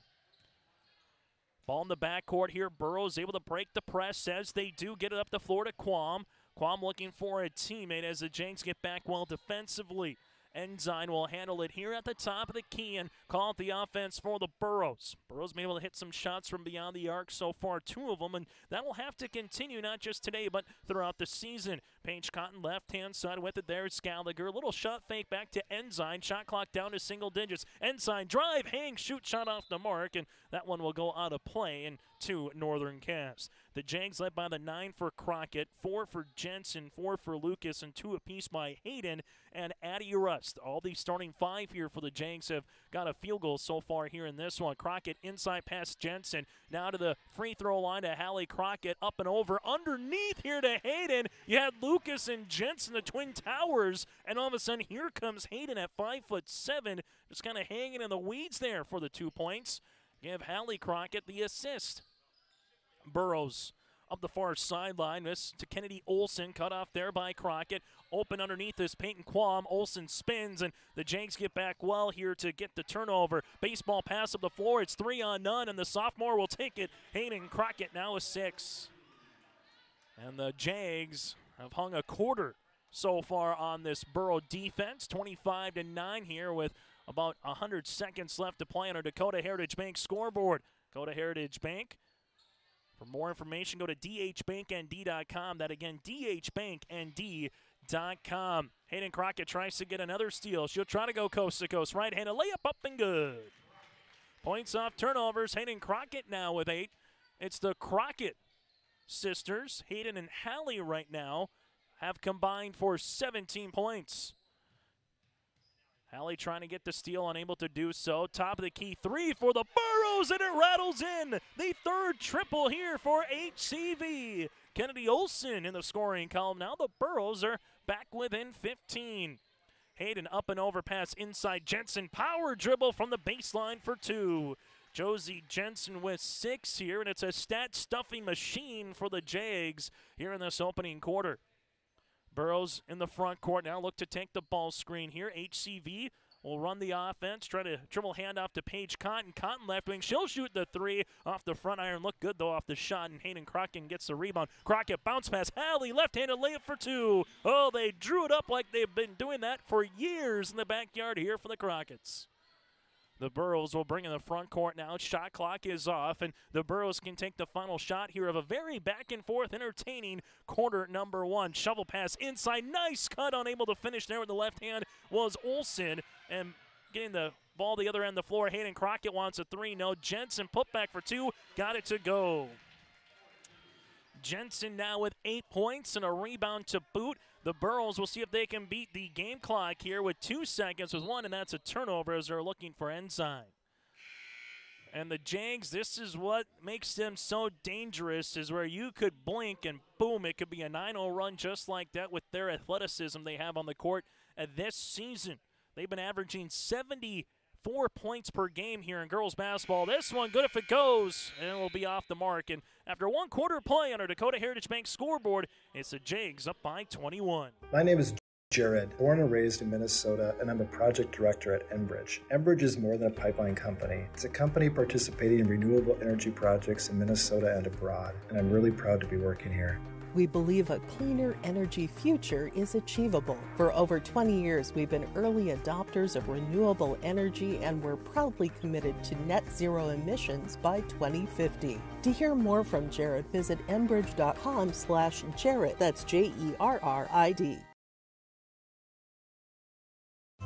Ball in the backcourt here. Burrows able to break the press as they do get it up the floor to Quam. Quam looking for a teammate as the Jags get back well defensively. Ensign will handle it here at the top of the key and call out the offense for the Burros. Burros been able to hit some shots from beyond the arc so far, 2 of them, and that will have to continue not just today but throughout the season. Paige Cotton left-hand side with it there. Gallagher. Little shot fake back to Ensign. Shot clock down to single digits. Ensign drive, hang, shoot, shot off the mark, and that one will go out of play and to Northern Cass. The Jags led by the 9 for Crockett, 4 for Jensen, 4 for Lucas, and 2 apiece by Hayden and Addie Rust. All the starting 5 here for the Jags have got a field goal so far here in this one. Crockett inside past Jensen. Now to the free throw line to Hallie Crockett. Up and over. Underneath here to Hayden. You had Lucas and Jensen, the Twin Towers. And all of a sudden, here comes Hayden at 5'7", just kind of hanging in the weeds there for the 2 points. Give Hallie Crockett the assist. Burrows up the far sideline. This to Kennedy Olson. Cut off there by Crockett. Open underneath is Peyton Quam. Olson spins, and the Jags get back well here to get the turnover. Baseball pass up the floor. It's 3 on none, and the sophomore will take it. Hayden Crockett now a 6. And the Jags have hung a quarter so far on this Burrow defense. 25-9 here with about 100 seconds left to play on our Dakota Heritage Bank scoreboard. Dakota Heritage Bank. For more information, go to dhbanknd.com. That again, dhbanknd.com. Hayden Crockett tries to get another steal. She'll try to go coast to coast. Right-handed layup up and good. Points off turnovers. Hayden Crockett now with 8. It's the Crockett sisters, Hayden and Hallie right now, have combined for 17 points. Hallie trying to get the steal, unable to do so. Top of the key 3 for the Burrows, and it rattles in. The 3rd triple here for HCV. Kennedy Olson in the scoring column. Now the Burrows are back within 15. Hayden up and over pass inside Jensen. Power dribble from the baseline for 2. Josie Jensen with 6 here, and it's a stat-stuffing machine for the Jags here in this opening quarter. Burrows in the front court now look to take the ball screen here. HCV will run the offense, try to dribble handoff to Paige Cotton. Cotton left wing, she'll shoot the 3 off the front iron. Look good though off the shot, and Hayden Crockett gets the rebound. Crockett bounce pass, Hallie left-handed layup for 2. Oh, they drew it up like they've been doing that for years in the backyard here for the Crockett's. The Burrows will bring in the front court now. Shot clock is off, and the Burrows can take the final shot here of a very back-and-forth, entertaining quarter number 1. Shovel pass inside. Nice cut. Unable to finish there with the left hand was Olson. And getting the ball the other end of the floor, Hayden Crockett wants a 3. No. Jensen put back for 2. Got it to go. Jensen now with 8 points and a rebound to boot. The Burrows will see if they can beat the game clock here with 2 seconds with 1, and that's a turnover as they're looking for Ensign. And the Jags, this is what makes them so dangerous, is where you could blink and boom, it could be a 9-0 run just like that with their athleticism they have on the court this season. They've been averaging 74 points per game here in girls basketball. This one, good if it goes, and it will be off the mark. And after 1 quarter play on our Dakota Heritage Bank scoreboard, it's the Jags up by 21. My name is Jared, born and raised in Minnesota, and I'm a project director at Enbridge. Enbridge is more than a pipeline company. It's a company participating in renewable energy projects in Minnesota and abroad, and I'm really proud to be working here. We believe a cleaner energy future is achievable. For over 20 years, we've been early adopters of renewable energy, and we're proudly committed to net zero emissions by 2050. To hear more from Jared, visit enbridge.com/Jared. That's JERRID.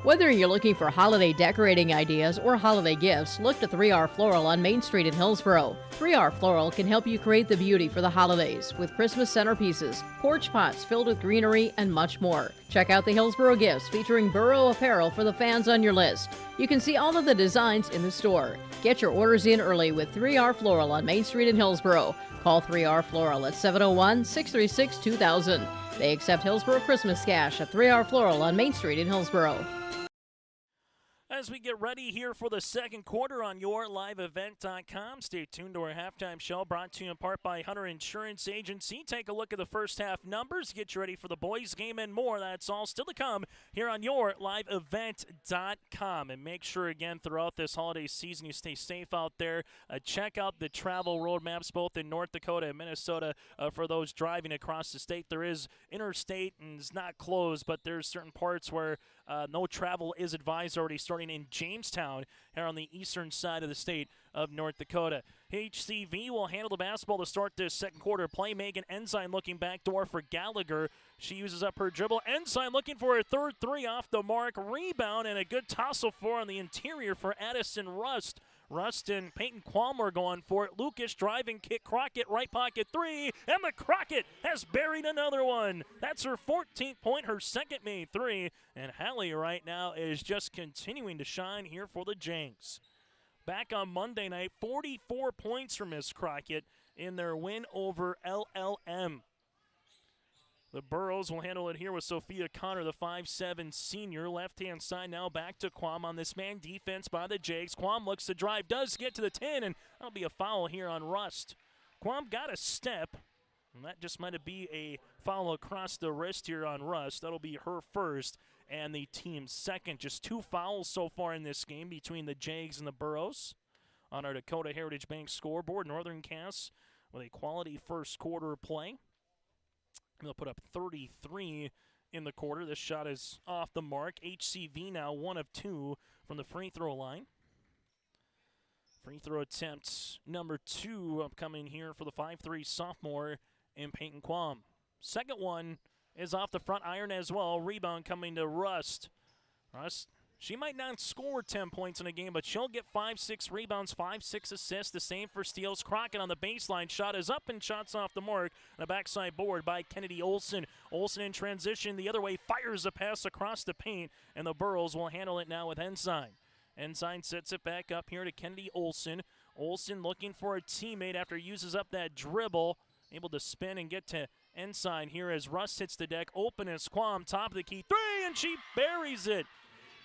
Whether you're looking for holiday decorating ideas or holiday gifts, look to 3R Floral on Main Street in Hillsboro. 3R Floral can help you create the beauty for the holidays with Christmas centerpieces, porch pots filled with greenery, and much more. Check out the Hillsboro gifts featuring Burrow apparel for the fans on your list. You can see all of the designs in the store. Get your orders in early with 3R Floral on Main Street in Hillsboro. Call 3R Floral at 701-636-2000. They accept Hillsboro Christmas cash at 3R Floral on Main Street in Hillsboro. As we get ready here for the second quarter on YourLiveEvent.com, stay tuned to our halftime show brought to you in part by Hunter Insurance Agency. Take a look at the first half numbers, get you ready for the boys game and more. That's all still to come here on YourLiveEvent.com. And make sure, again, throughout this holiday season, you stay safe out there. Check out the travel road maps both in North Dakota and Minnesota for those driving across the state. There is interstate and it's not closed, but there's certain parts where No travel is advised, already starting in Jamestown here on the eastern side of the state of North Dakota. HCV will handle the basketball to start this second quarter play. Megan Ensign looking backdoor for Gallagher. She uses up her dribble. Ensign looking for her third three off the mark. Rebound and a good tussle for on the interior for Addison Rust. Rust and Peyton Qualm are going for it. Lucas driving kick. Crockett right pocket three. And the Crockett has buried another one. That's her 14th point, her second made three. And Hallie right now is just continuing to shine here for the Janks. Back on Monday night, 44 points for Miss Crockett in their win over LLM. The Burros will handle it here with Sophia Connor, the 5'7 senior. Left-hand side now back to Quam on this man defense by the Jags. Quam looks to drive, does get to the 10, and that'll be a foul here on Rust. Quam got a step, and that just might be a foul across the wrist here on Rust. That'll be her first and the team's second. Just 2 fouls so far in this game between the Jags and the Burros. On our Dakota Heritage Bank scoreboard, Northern Cass with a quality first quarter play. They'll put up 33 in the quarter. This shot is off the mark. HCV now 1 of 2 from the free throw line. Free throw attempt number 2 upcoming here for the 5'3 sophomore in Peyton Quam. Second one is off the front iron as well. Rebound coming to Rust. Rust, she might not score 10 points in a game, but she'll get 5-6 rebounds, 5-6 assists. The same for steals. Crockett on the baseline. Shot is up and shots off the mark. And a backside board by Kennedy Olson. Olson in transition the other way, fires a pass across the paint, and the Burros will handle it now with Ensign. Ensign sets it back up here to Kennedy Olson. Olson looking for a teammate after he uses up that dribble. Able to spin and get to Ensign here as Russ hits the deck. Open as Quam, top of the key. 3, and she buries it.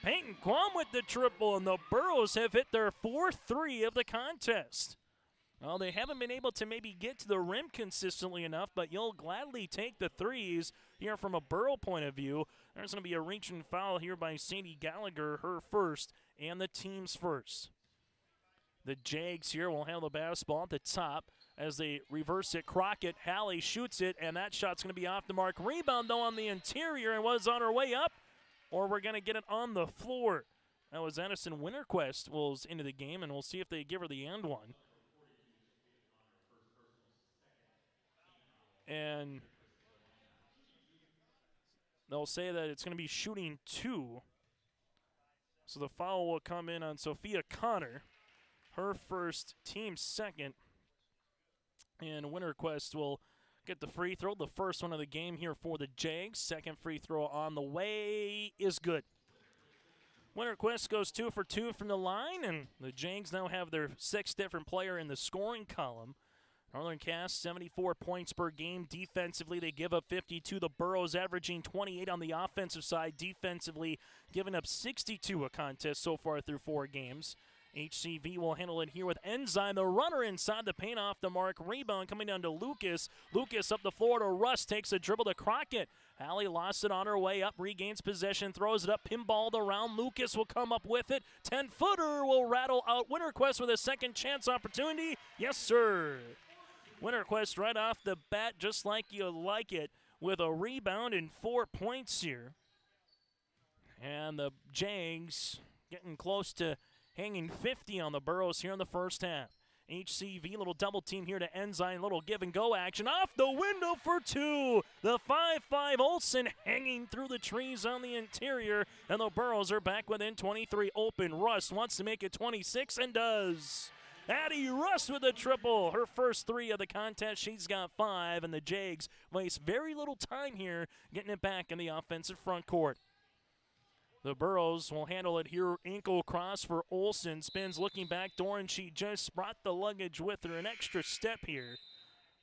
Peyton Quam with the triple, and the Burros have hit their 4th 3 of the contest. Well, they haven't been able to maybe get to the rim consistently enough, but you'll gladly take the threes here from a Burrow point of view. There's going to be a reach and foul here by Sadie Gallagher, her first, and the team's first. The Jags here will handle the basketball at the top as they reverse it. Crockett, Hallie shoots it, and that shot's going to be off the mark. Rebound, though, on the interior, and was on her way up. Or we're going to get it on the floor. That was Addison Winterquist was into the game, and we'll see if they give her the and one. And they'll say that it's going to be shooting 2. So the foul will come in on Sophia Connor. Her first, team second. And Winterquist will get the free throw, the first one of the game here for the Jags. Second free throw on the way is good. Winterquist goes 2 for 2 from the line, and the Jags now have their 6th different player in the scoring column. Northern Cass, 74 points per game. Defensively, they give up 52. The Burros averaging 28 on the offensive side. Defensively, giving up 62 a contest so far through 4 games. HCV will handle it here with Enzyme. The runner inside the paint off the mark. Rebound coming down to Lucas. Lucas up the floor to Russ. Takes a dribble to Crockett. Hallie lost it on her way up. Regains possession. Throws it up. Pinballed around. Lucas will come up with it. 10-footer will rattle out Winterquist with a second chance opportunity. Yes, sir. Winterquist right off the bat, just like you like it, with a rebound and 4 points here. And the Jags getting close to hanging 50 on the Burros here in the first half. HCV, little double team here to Ensign, little give and go action off the window for 2. The 5'5 Olsen hanging through the trees on the interior, and the Burros are back within 23. Open. Russ wants to make it 26 and does. Addie Russ with a triple. Her first 3 of the contest. She's got 5, and the Jags waste very little time here getting it back in the offensive front court. The Burros will handle it here. Ankle cross for Olsen. Spins looking back door, and she just brought the luggage with her. An extra step here.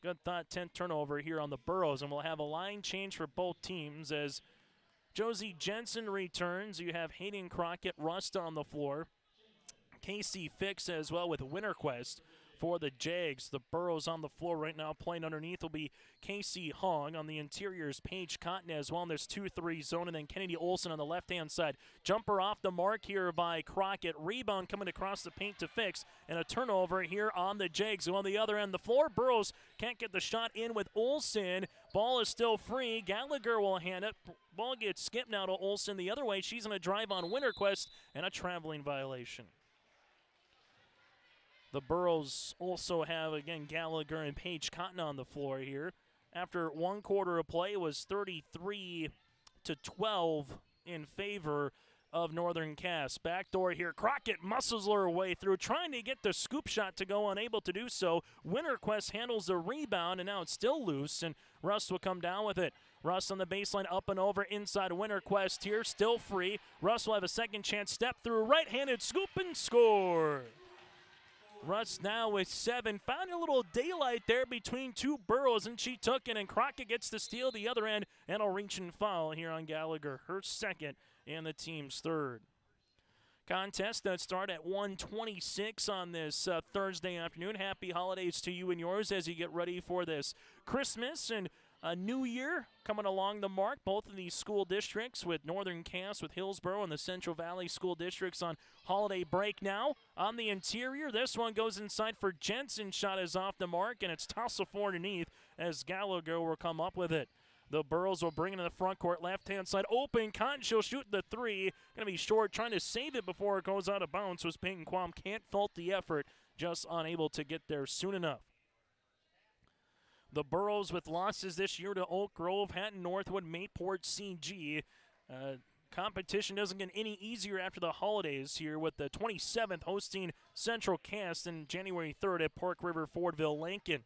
Good thought, 10th turnover here on the Burros. And we'll have a line change for both teams as Josie Jensen returns. You have Hayden Crockett, Rust on the floor. Casey Fix as well with Winterquist for the Jags. The Burros on the floor right now. Playing underneath will be Casey Hong. On the interior is Paige Cotton as well. And there's 2-3 zone. And then Kennedy Olson on the left-hand side. Jumper off the mark here by Crockett. Rebound coming across the paint to Fix. And a turnover here on the Jags. So on the other end of the floor, Burros can't get the shot in with Olson. Ball is still free. Gallagher will hand it. Ball gets skipped now to Olson the other way. She's going to drive on Winterquist and a traveling violation. The Burros also have, again, Gallagher and Paige Cotton on the floor here. After one quarter of play, it was 33-12 in favor of Northern Cass. Backdoor here. Crockett muscles her way through, trying to get the scoop shot to go, unable to do so. Winterquist handles the rebound, and now it's still loose, and Russ will come down with it. Russ on the baseline, up and over inside Winterquist here, still free. Russ will have a second chance, step through, right-handed scoop and score. Russ now with 7. Found a little daylight there between two Burros, and she took it, and Crockett gets the steal the other end, and a reach and foul here on Gallagher, her second and the team's third. Contest that start at 1:26 on this Thursday afternoon. Happy holidays to you and yours as you get ready for this Christmas and a new year coming along the mark. Both of these school districts with Northern Cass, with Hillsboro, and the Central Valley school districts on holiday break now. On the interior, this one goes inside for Jensen. Shot is off the mark, and it's tousled for underneath as Gallagher will come up with it. The Burros will bring it to the front court, left-hand side open. Cotton, she'll shoot the three. Going to be short, trying to save it before it goes out of bounds. So Peyton Quam can't fault the effort, just unable to get there soon enough. The Burros with losses this year to Oak Grove, Hatton, Northwood, Mayport, CG. Competition doesn't get any easier after the holidays here, with the 27th hosting Central Cass and January 3rd at Park River, Fordville, Lincoln.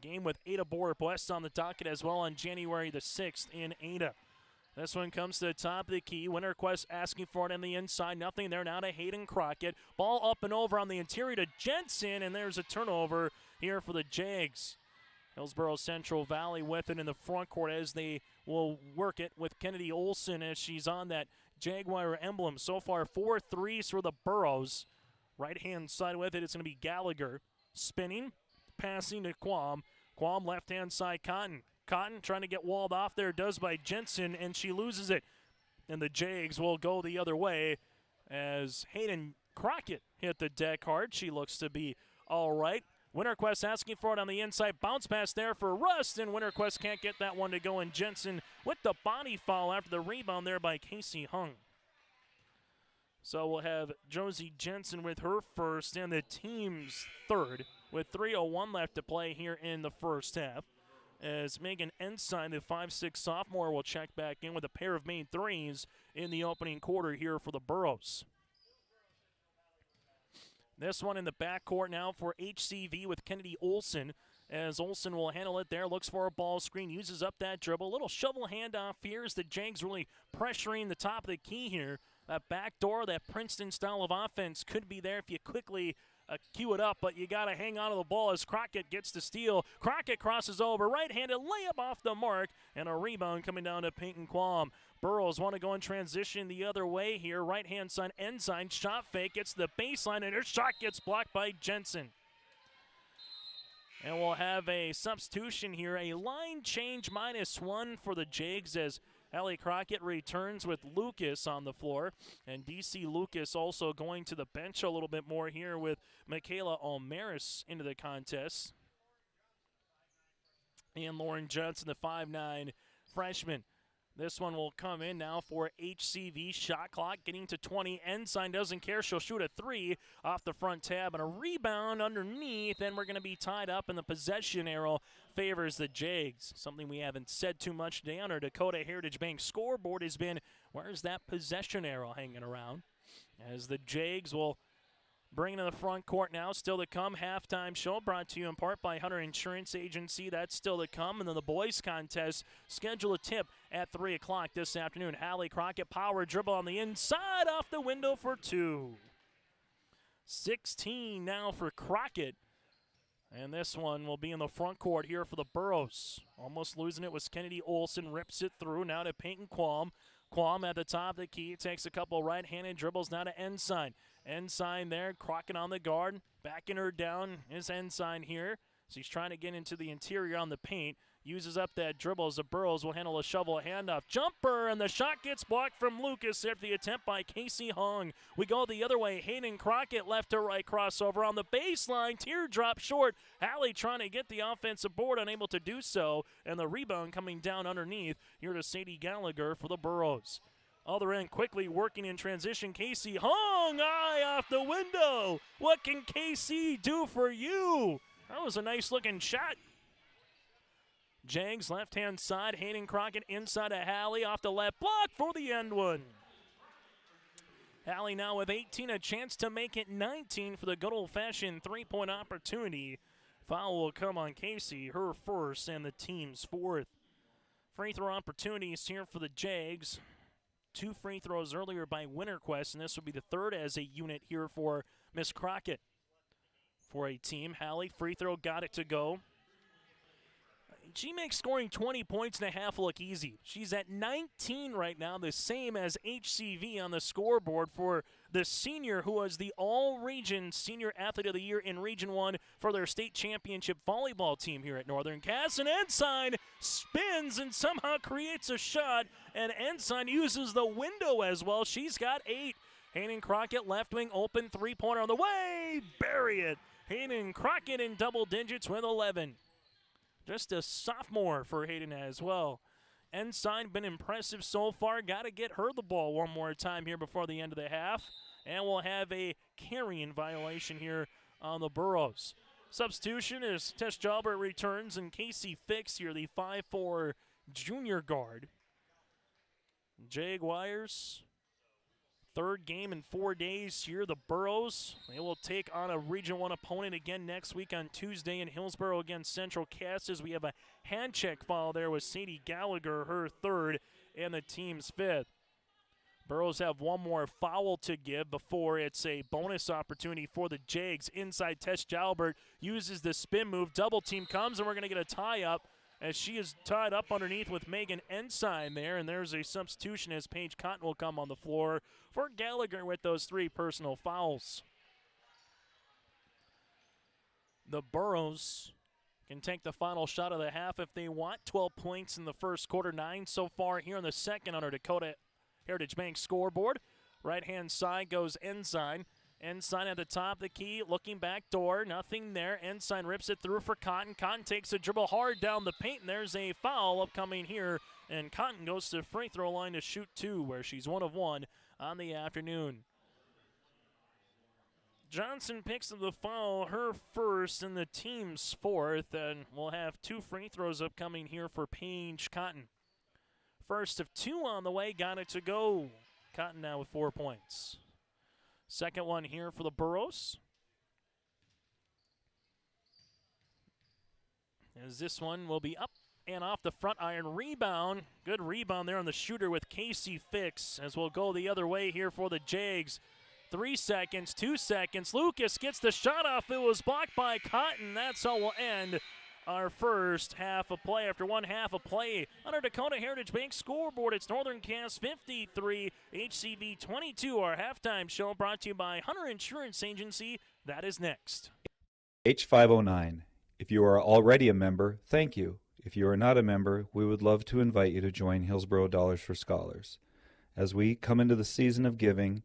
Game with Ada Borup West on the docket as well on January the 6th in Ada. This one comes to the top of the key. Winterquist asking for it on the inside. Nothing there now to Hayden Crockett. Ball up and over on the interior to Jensen, and there's a turnover here for the Jags. Hillsboro-Central Valley with it in the front court as they will work it with Kennedy Olson as she's on that Jaguar emblem. So far, 4 threes for the Burros. Right-hand side with it, it's going to be Gallagher. Spinning, passing to Quam. Quam left-hand side, Cotton. Cotton trying to get walled off there, does by Jensen, and she loses it. And the Jags will go the other way as Hayden Crockett hit the deck hard. She looks to be all right. Winterquist asking for it on the inside. Bounce pass there for Rust, and Winterquist can't get that one to go. And Jensen with the body foul after the rebound there by Casey Hung. So we'll have Josie Jensen with her first and the team's third with 3:01 left to play here in the first half. As Megan Ensign, the 5'6" sophomore, will check back in with a pair of main threes in the opening quarter here for the Burros. This one in the backcourt now for HCV with Kennedy Olson, as Olson will handle it there, looks for a ball screen, uses up that dribble. Little shovel handoff here as the Jags really pressuring the top of the key here. That back door, that Princeton style of offense could be there if you quickly cue it up, but you got to hang on to the ball as Crockett gets the steal. Crockett crosses over, right-handed layup off the mark, and a rebound coming down to Peyton Quam. Burros want to go in transition the other way here. Right-hand side, Ensign, shot fake, gets the baseline, and her shot gets blocked by Jensen. And we'll have a substitution here, a line change -1 for the Jags as Allie Crockett returns with Lucas on the floor. And DC Lucas also going to the bench a little bit more here with Michaela Almaris into the contest. And Lauren Johnson, the 5'9" freshman. This one will come in now for HCV. Shot clock getting to 20. Ensign doesn't care. She'll shoot a three off the front tab and a rebound underneath. And we're going to be tied up, and the possession arrow favors the Jags. Something we haven't said too much today on our Dakota Heritage Bank scoreboard has been, where's that possession arrow hanging around? As the Jags will bring it to the front court now. Still to come, halftime show brought to you in part by Hunter Insurance Agency. That's still to come. And then the boys contest scheduled a tip at 3 o'clock this afternoon. Hallie Crockett, power dribble on the inside, off the window for two. 16 now for Crockett. And this one will be in the front court here for the Burros. Almost losing it was Kennedy Olson, rips it through now to Peyton Quam. Quam at the top of the key, takes a couple right-handed dribbles now to Ensign. Ensign there, Crockett on the guard, backing her down is Ensign here. So he's trying to get into the interior on the paint. Uses up that dribble as the Burrows will handle a shovel handoff. Jumper, and the shot gets blocked from Lucas after the attempt by Casey Hong. We go the other way. Hayden Crockett left to right crossover on the baseline. Teardrop short. Hallie trying to get the offensive board, unable to do so. And the rebound coming down underneath here to Sadie Gallagher for the Burrows. Other end quickly working in transition. Casey Hong, eye off the window. What can KC do for you? That was a nice looking shot. Jags left-hand side. Hayden Crockett inside of Hallie off the left block for the end one. Hallie now with 18, a chance to make it 19 for the good old-fashioned three-point opportunity. Foul will come on Casey, her first and the team's fourth. Free throw opportunities here for the Jags. 2 free throws earlier by Winterquest, and this will be the third as a unit here for Miss Crockett. For a team, Hallie, free throw, got it to go. She makes scoring 20 points and a half look easy. She's at 19 right now, the same as HCV on the scoreboard for the senior who was the all-region Senior Athlete of the Year in Region 1 for their state championship volleyball team here at Northern Cass. And Ensign spins and somehow creates a shot, and Ensign uses the window as well. She's got 8. Hayden Crockett, left wing open, three-pointer on the way. Bury it. Hayden Crockett in double digits with 11. Just a sophomore for Hayden as well. Ensign been impressive so far. Got to get her the ball one more time here before the end of the half. And we'll have a carrying violation here on the Burrows. Substitution is Tess Jalbert returns, and Casey Fix here, the 5'4" junior guard. Jaguars, third game in 4 days here. The Burrows, they will take on a Region 1 opponent again next week on Tuesday in Hillsboro against Central Cass. We have a hand check foul there with Sadie Gallagher, her third, and the team's fifth. Burrows have one more foul to give before it's a bonus opportunity for the Jags. Inside, Tess Jalbert uses the spin move. Double team comes, and we're going to get a tie-up as she is tied up underneath with Megan Ensign there. And there's a substitution as Paige Cotton will come on the floor for Gallagher with those 3 personal fouls. The Burrows can take the final shot of the half if they want. 12 points in the first quarter, 9 so far here in the second on our Dakota Heritage Bank scoreboard. Right-hand side goes Ensign. Ensign at the top of the key, looking back door, nothing there. Ensign rips it through for Cotton. Cotton takes a dribble hard down the paint, and there's a foul upcoming here. And Cotton goes to the free throw line to shoot 2, where she's 1 of 1 on the afternoon. Johnson picks up the foul, her first and the team's fourth, and we'll have 2 free throws upcoming here for Paige Cotton. First of 2 on the way, got it to go. Cotton now with 4 points. Second one here for the Burrows. As this one will be up and off the front iron. Rebound. Good rebound there on the shooter with Casey Fix, as we'll go the other way here for the Jags. 3 seconds, 2 seconds. Lucas gets the shot off. It was blocked by Cotton. That's how we'll end our first half of play. After one half of play on our Dakota Heritage Bank scoreboard, it's Northern Cass 53, HCV 22. Our halftime show brought to you by Hunter Insurance Agency. That is next. H509. If you are already a member, thank you. If you are not a member, we would love to invite you to join Hillsboro Dollars for Scholars. As we come into the season of giving,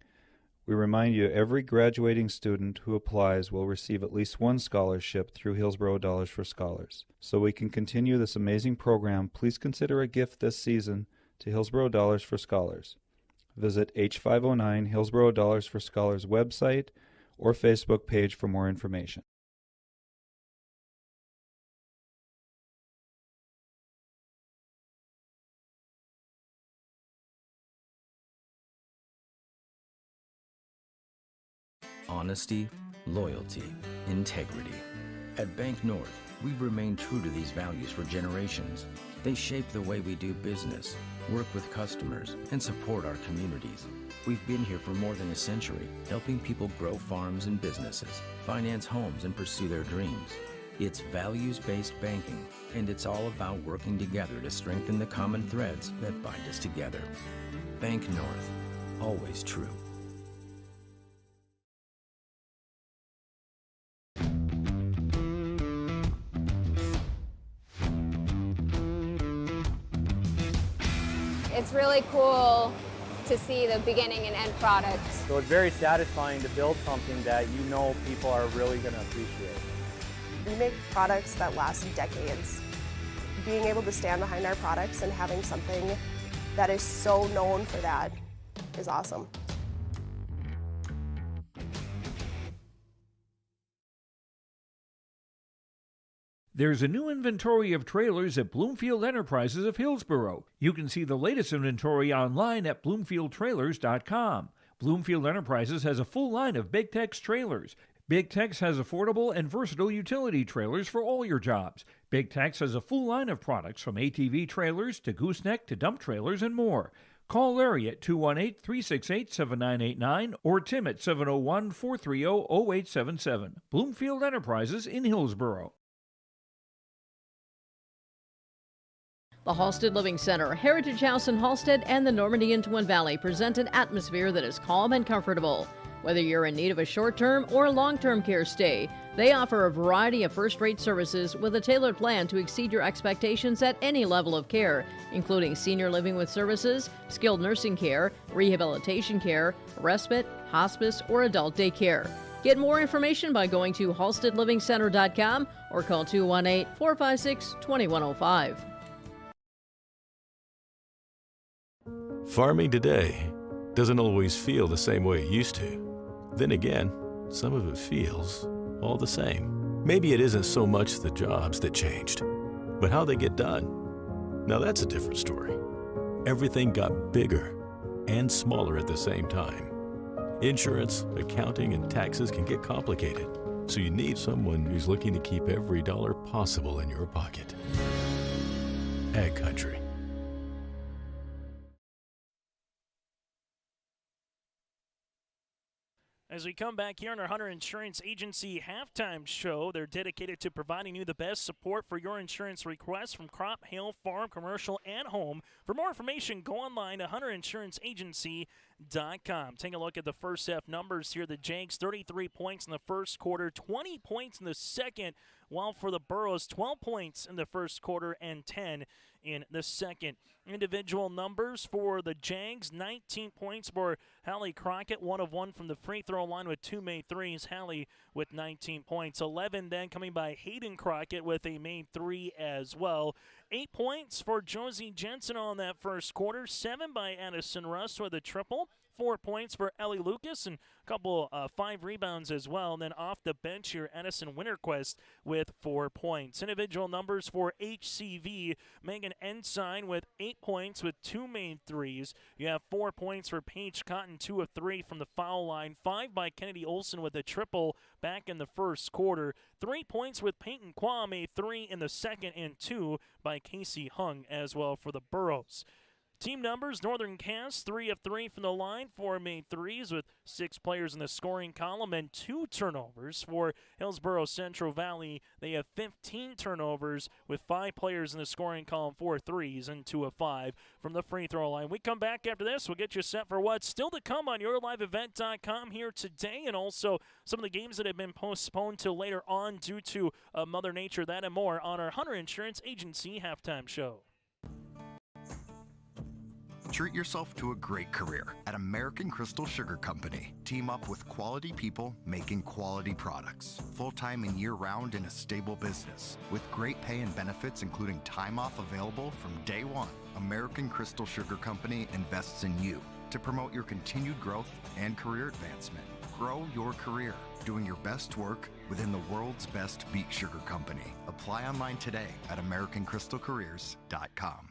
we remind you every graduating student who applies will receive at least 1 scholarship through Hillsboro Dollars for Scholars. So we can continue this amazing program, please consider a gift this season to Hillsboro Dollars for Scholars. Visit H509 Hillsboro Dollars for Scholars website or Facebook page for more information. Honesty, loyalty, integrity. At Bank North, we've remained true to these values for generations. They shape the way we do business, work with customers, and support our communities. We've been here for more than a century, helping people grow farms and businesses, finance homes, and pursue their dreams. It's values-based banking, and it's all about working together to strengthen the common threads that bind us together. Bank North, always true. It's really cool to see the beginning and end product. So it's very satisfying to build something that you know people are really going to appreciate. We make products that last decades. Being able to stand behind our products and having something that is so known for that is awesome. There's a new inventory of trailers at Bloomfield Enterprises of Hillsboro. You can see the latest inventory online at bloomfieldtrailers.com. Bloomfield Enterprises has a full line of Big Tex trailers. Big Tex has affordable and versatile utility trailers for all your jobs. Big Tex has a full line of products from ATV trailers to gooseneck to dump trailers and more. Call Larry at 218-368-7989 or Tim at 701-430-0877. Bloomfield Enterprises in Hillsboro. The Halstead Living Center, Heritage House in Halstead, and the Normandy in Twin Valley present an atmosphere that is calm and comfortable. Whether you're in need of a short-term or long-term care stay, they offer a variety of first-rate services with a tailored plan to exceed your expectations at any level of care, including senior living with services, skilled nursing care, rehabilitation care, respite, hospice, or adult daycare. Get more information by going to halsteadlivingcenter.com or call 218-456-2105. Farming today doesn't always feel the same way it used to. Then again, some of it feels all the same. Maybe it isn't so much the jobs that changed, but how they get done. Now that's a different story. Everything got bigger and smaller at the same time. Insurance, accounting, and taxes can get complicated, so you need someone who's looking to keep every dollar possible in your pocket. Ag Country. As we come back here on our Hunter Insurance Agency halftime show, they're dedicated to providing you the best support for your insurance requests from crop, hail, farm, commercial, and home. For more information, go online to hunterinsuranceagency.com. Take a look at the first half numbers here. The Jags, 33 points in the first quarter, 20 points in the second, while for the Burros, 12 points in the first quarter and 10 in the second. Individual numbers for the Jags, 19 points for Hallie Crockett, 1 of 1 from the free throw line with 2 made threes. Hallie with 19 points. 11 then coming by Hayden Crockett with a made 3 as well. 8 points for Josie Jensen on that first quarter. 7 by Addison Russ with a triple. 4 points for Ellie Lucas and a couple 5 rebounds as well. And then off the bench here, Addison Winterquist with 4 points. Individual numbers for HCV, Megan Ensign with 8 points with 2 made threes. You have 4 points for Paige Cotton, 2 of 3 from the foul line. 5 by Kennedy Olson with a triple back in the first quarter. 3 points with Peyton Quam, a 3 in the second, and 2 by Casey Hung as well for the Burros. Team numbers, Northern Cass, 3 of 3 from the line, 4 made threes with 6 players in the scoring column and 2 turnovers. For Hillsboro-Central Valley, they have 15 turnovers with 5 players in the scoring column, 4 threes and 2 of 5 from the free throw line. We come back after this. We'll get you set for what's still to come on yourliveevent.com here today, and also some of the games that have been postponed till later on due to Mother Nature. That and more on our Hunter Insurance Agency halftime show. Treat yourself to a great career at American Crystal Sugar Company. Team up with quality people making quality products. Full-time and year-round in a stable business. With great pay and benefits including time off available from day one. American Crystal Sugar Company invests in you to promote your continued growth and career advancement. Grow your career, doing your best work within the world's best beet sugar company. Apply online today at AmericanCrystalCareers.com.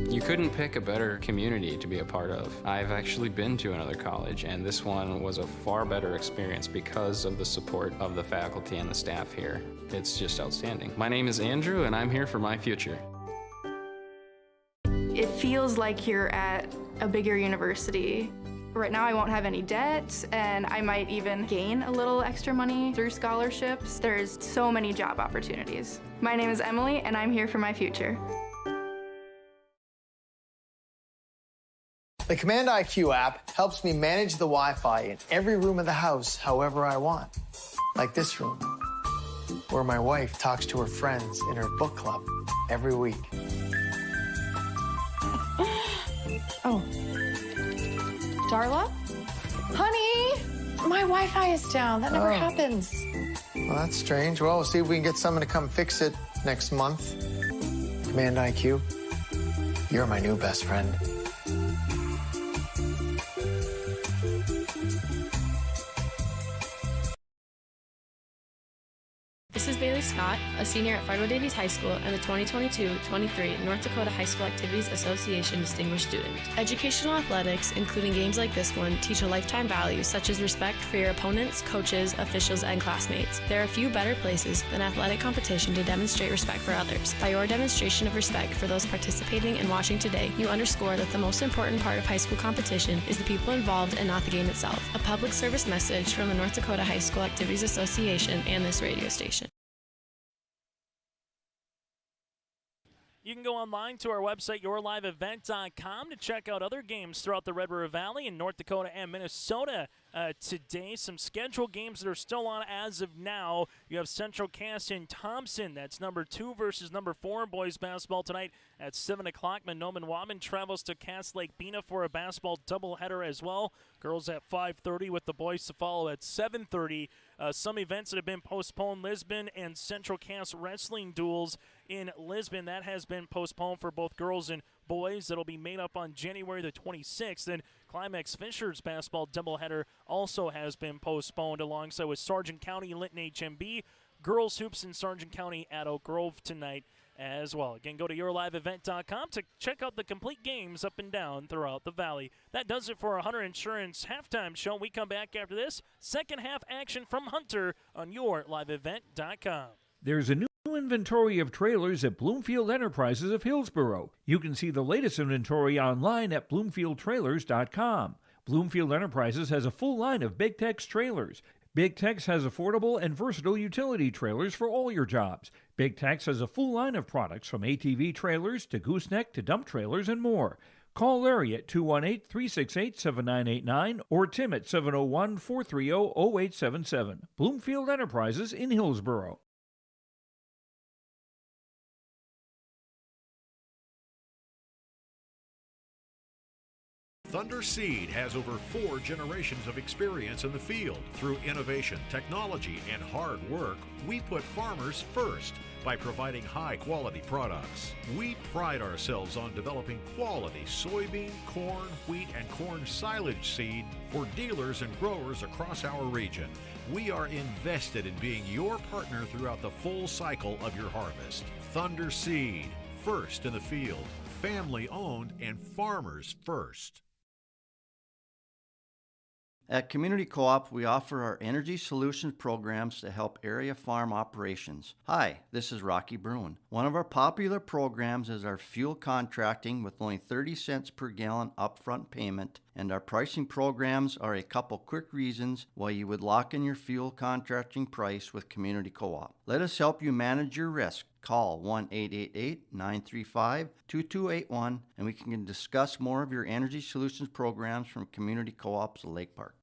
You couldn't pick a better community to be a part of. I've actually been to another college, and this one was a far better experience because of the support of the faculty and the staff here. It's just outstanding. My name is Andrew, and I'm here for my future. It feels like you're at a bigger university. Right now I won't have any debt, and I might even gain a little extra money through scholarships. There's so many job opportunities. My name is Emily, and I'm here for my future. The Command IQ app helps me manage the Wi-Fi in every room of the house however I want. Like this room, where my wife talks to her friends in her book club every week. Oh. Darla? Honey, my Wi-Fi is down. That never happens. Well, that's strange. Well, we'll see if we can get someone to come fix it next month. Command IQ, you're my new best friend. This is Bailey Scott, a senior at Fargo Davies High School and the 2022-23 North Dakota High School Activities Association Distinguished Student. Educational athletics, including games like this one, teach a lifetime values such as respect for your opponents, coaches, officials, and classmates. There are few better places than athletic competition to demonstrate respect for others. By your demonstration of respect for those participating and watching today, you underscore that the most important part of high school competition is the people involved and not the game itself. A public service message from the North Dakota High School Activities Association and this radio station. You can go online to our website, yourliveevent.com, to check out other games throughout the Red River Valley in North Dakota and Minnesota today. Some scheduled games that are still on as of now. You have Central Cass and Thompson. That's number 2 versus number 4 in boys basketball tonight at 7 o'clock. Monoman Wabman travels to Cass Lake Bena for a basketball doubleheader as well. Girls at 5:30 with the boys to follow at 7:30. Some events that have been postponed, Lisbon and Central Cass wrestling duels in Lisbon. That has been postponed for both girls and boys. That'll be made up on January the 26th. And Climax Fisher's basketball doubleheader also has been postponed alongside with Sargent County, Linton HMB, girls hoops in Sargent County at Oak Grove tonight as well. Again, go to yourliveevent.com to check out the complete games up and down throughout the valley. That does it for our Hunter Insurance halftime show. We come back after this. Second half action from Hunter on yourliveevent.com. There's a new inventory of trailers at Bloomfield Enterprises of Hillsboro. You can see the latest inventory online at bloomfieldtrailers.com. Bloomfield Enterprises has a full line of Big Tex trailers. Big Tex has affordable and versatile utility trailers for all your jobs. Big Tex has a full line of products from ATV trailers to gooseneck to dump trailers and more. Call Larry at 218-368-7989 or Tim at 701-430-0877. Bloomfield Enterprises in Hillsboro. Thunder Seed has over 4 generations of experience in the field. Through innovation, technology, and hard work, we put farmers first by providing high-quality products. We pride ourselves on developing quality soybean, corn, wheat, and corn silage seed for dealers and growers across our region. We are invested in being your partner throughout the full cycle of your harvest. Thunder Seed, first in the field, family-owned and farmers first. At Community Co-op, we offer our energy solutions programs to help area farm operations. Hi, this is Rocky Bruin. One of our popular programs is our fuel contracting with only 30 cents per gallon upfront payment, and our pricing programs are a couple quick reasons why you would lock in your fuel contracting price with Community Co-op. Let us help you manage your risk. Call 1-888-935-2281 and we can discuss more of your energy solutions programs from Community Co-ops of Lake Park.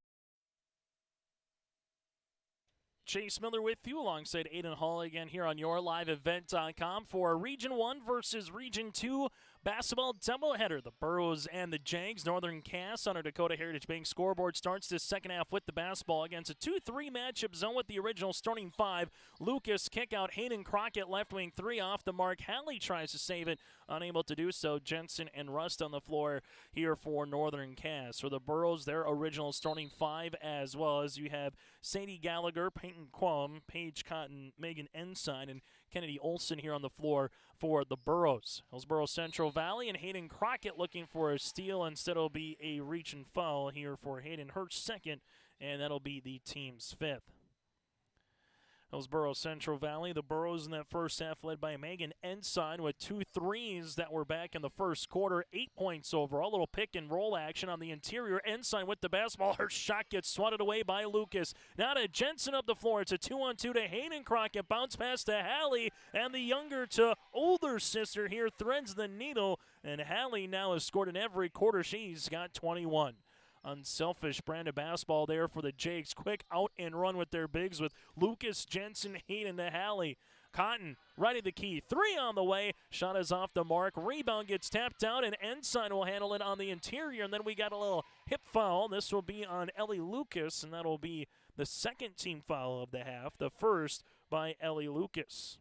Chase Miller with you alongside Aiden Hall again here on yourliveevent.com for Region 1 versus Region 2 basketball doubleheader. The Burros and the Jags. Northern Cass on our Dakota Heritage Bank scoreboard starts this second half with the basketball against a 2-3 matchup zone with the original starting 5. Lucas kick out. Hayden Crockett left wing 3 off the mark. Halley tries to save it. Unable to do so. Jensen and Rust on the floor here for Northern Cass. For the Burros, their original starting 5 as well as you have Sadie Gallagher, Peyton Quam, Paige Cotton, Megan Ensign, and Kennedy Olson here on the floor for the Burros. Hillsboro-Central Valley and Hayden Crockett looking for a steal. Instead, it'll be a reach and foul here for Hayden, her second, and that'll be the team's 5th. Hillsboro-Central Valley, the Burros in that first half led by Megan Ensign with 2 threes that were back in the first quarter. 8 points overall. A little pick and roll action on the interior. Ensign with the basketball. Her shot gets swatted away by Lucas. Now to Jensen up the floor. It's a 2-on-2 to Hayden Crockett. Bounce pass to Hallie. And the younger to older sister here threads the needle. And Hallie now has scored in every quarter. She's got 21. Unselfish brand of basketball there for the Jakes. Quick out and run with their bigs with Lucas, Jensen, Hayden to Hallie. Cotton right at the key. 3 on the way. Shot is off the mark. Rebound gets tapped out, and Ensign will handle it on the interior. And then we got a little hip foul. This will be on Ellie Lucas, and that'll be the second team foul of the half. The first by Ellie Lucas.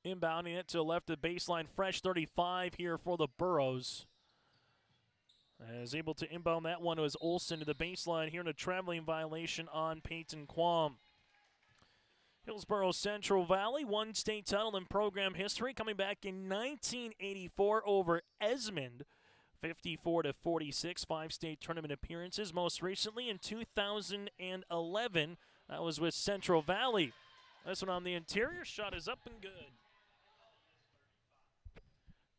Inbounding it to the left of baseline. Fresh 35 here for the Burros. Is able to inbound that one was Olsen to the baseline here in a traveling violation on Peyton Quam. Hillsboro-Central Valley, 1 state title in program history, coming back in 1984 over Esmond, 54-46, 5 state tournament appearances. Most recently in 2011, that was with Central Valley. This one on the interior, shot is up and good.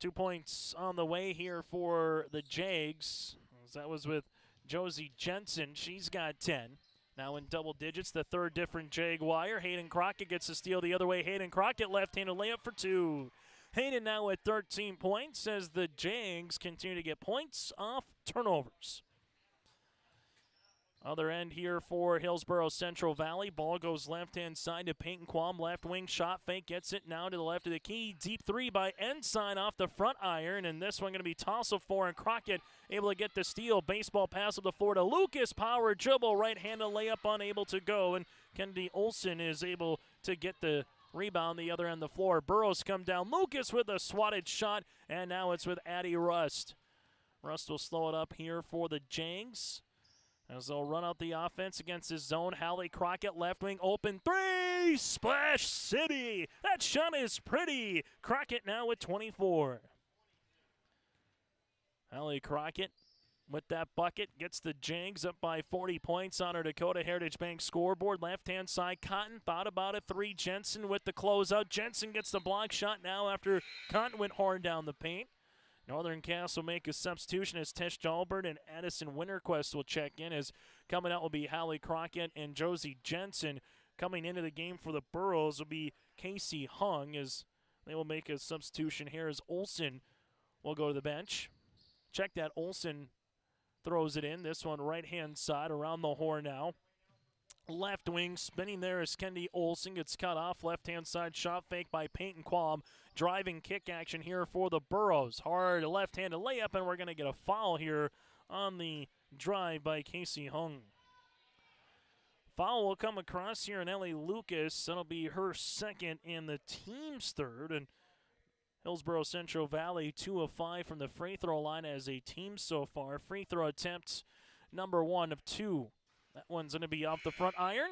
2 points on the way here for the Jags. That was with Josie Jensen. She's got 10. Now in double digits, the third different Jaguar. Hayden Crockett gets a steal the other way. Hayden Crockett, left-handed layup for 2. Hayden now with 13 points as the Jags continue to get points off turnovers. Other end here for Hillsboro-Central Valley. Ball goes left-hand side to Peyton Quam. Left wing shot fake. Gets it now to the left of the key. Deep 3 by Ensign off the front iron. And this one going to be toss-up for, and Crockett able to get the steal. Baseball pass up the floor to Lucas. Power dribble. Right-handed layup unable to go. And Kennedy Olsen is able to get the rebound the other end of the floor. Burrows come down. Lucas with a swatted shot. And now it's with Addie Rust. Rust will slow it up here for the Jags as they'll run out the offense against his zone. Hallie Crockett, left wing, open 3, Splash City. That shot is pretty. Crockett now with 24. Hallie Crockett with that bucket gets the Jags up by 40 points on our Dakota Heritage Bank scoreboard. Left-hand side, Cotton thought about it. 3, Jensen with the closeout. Jensen gets the block shot now after Cotton went hard down the paint. Northern Cass will make a substitution as Tesh Dahlberg and Addison Winterquist will check in. As coming out will be Hallie Crockett and Josie Jensen. Coming into the game for the Burros will be Casey Hung as they will make a substitution here as Olsen will go to the bench. Check that. Olsen throws it in. This one right-hand side around the horn now. Left wing spinning there is Kendi Olsen. Gets cut off. Left-hand side shot fake by Peyton Quam. Driving kick action here for the Burros. Hard left-handed layup, and we're going to get a foul here on the drive by Casey Hung. Foul will come across here in Ellie Lucas. That'll be her second and the team's third. And Hillsboro-Central Valley 2 of 5 from the free throw line as a team so far. Free throw attempts number 1 of 2. That one's going to be off the front iron.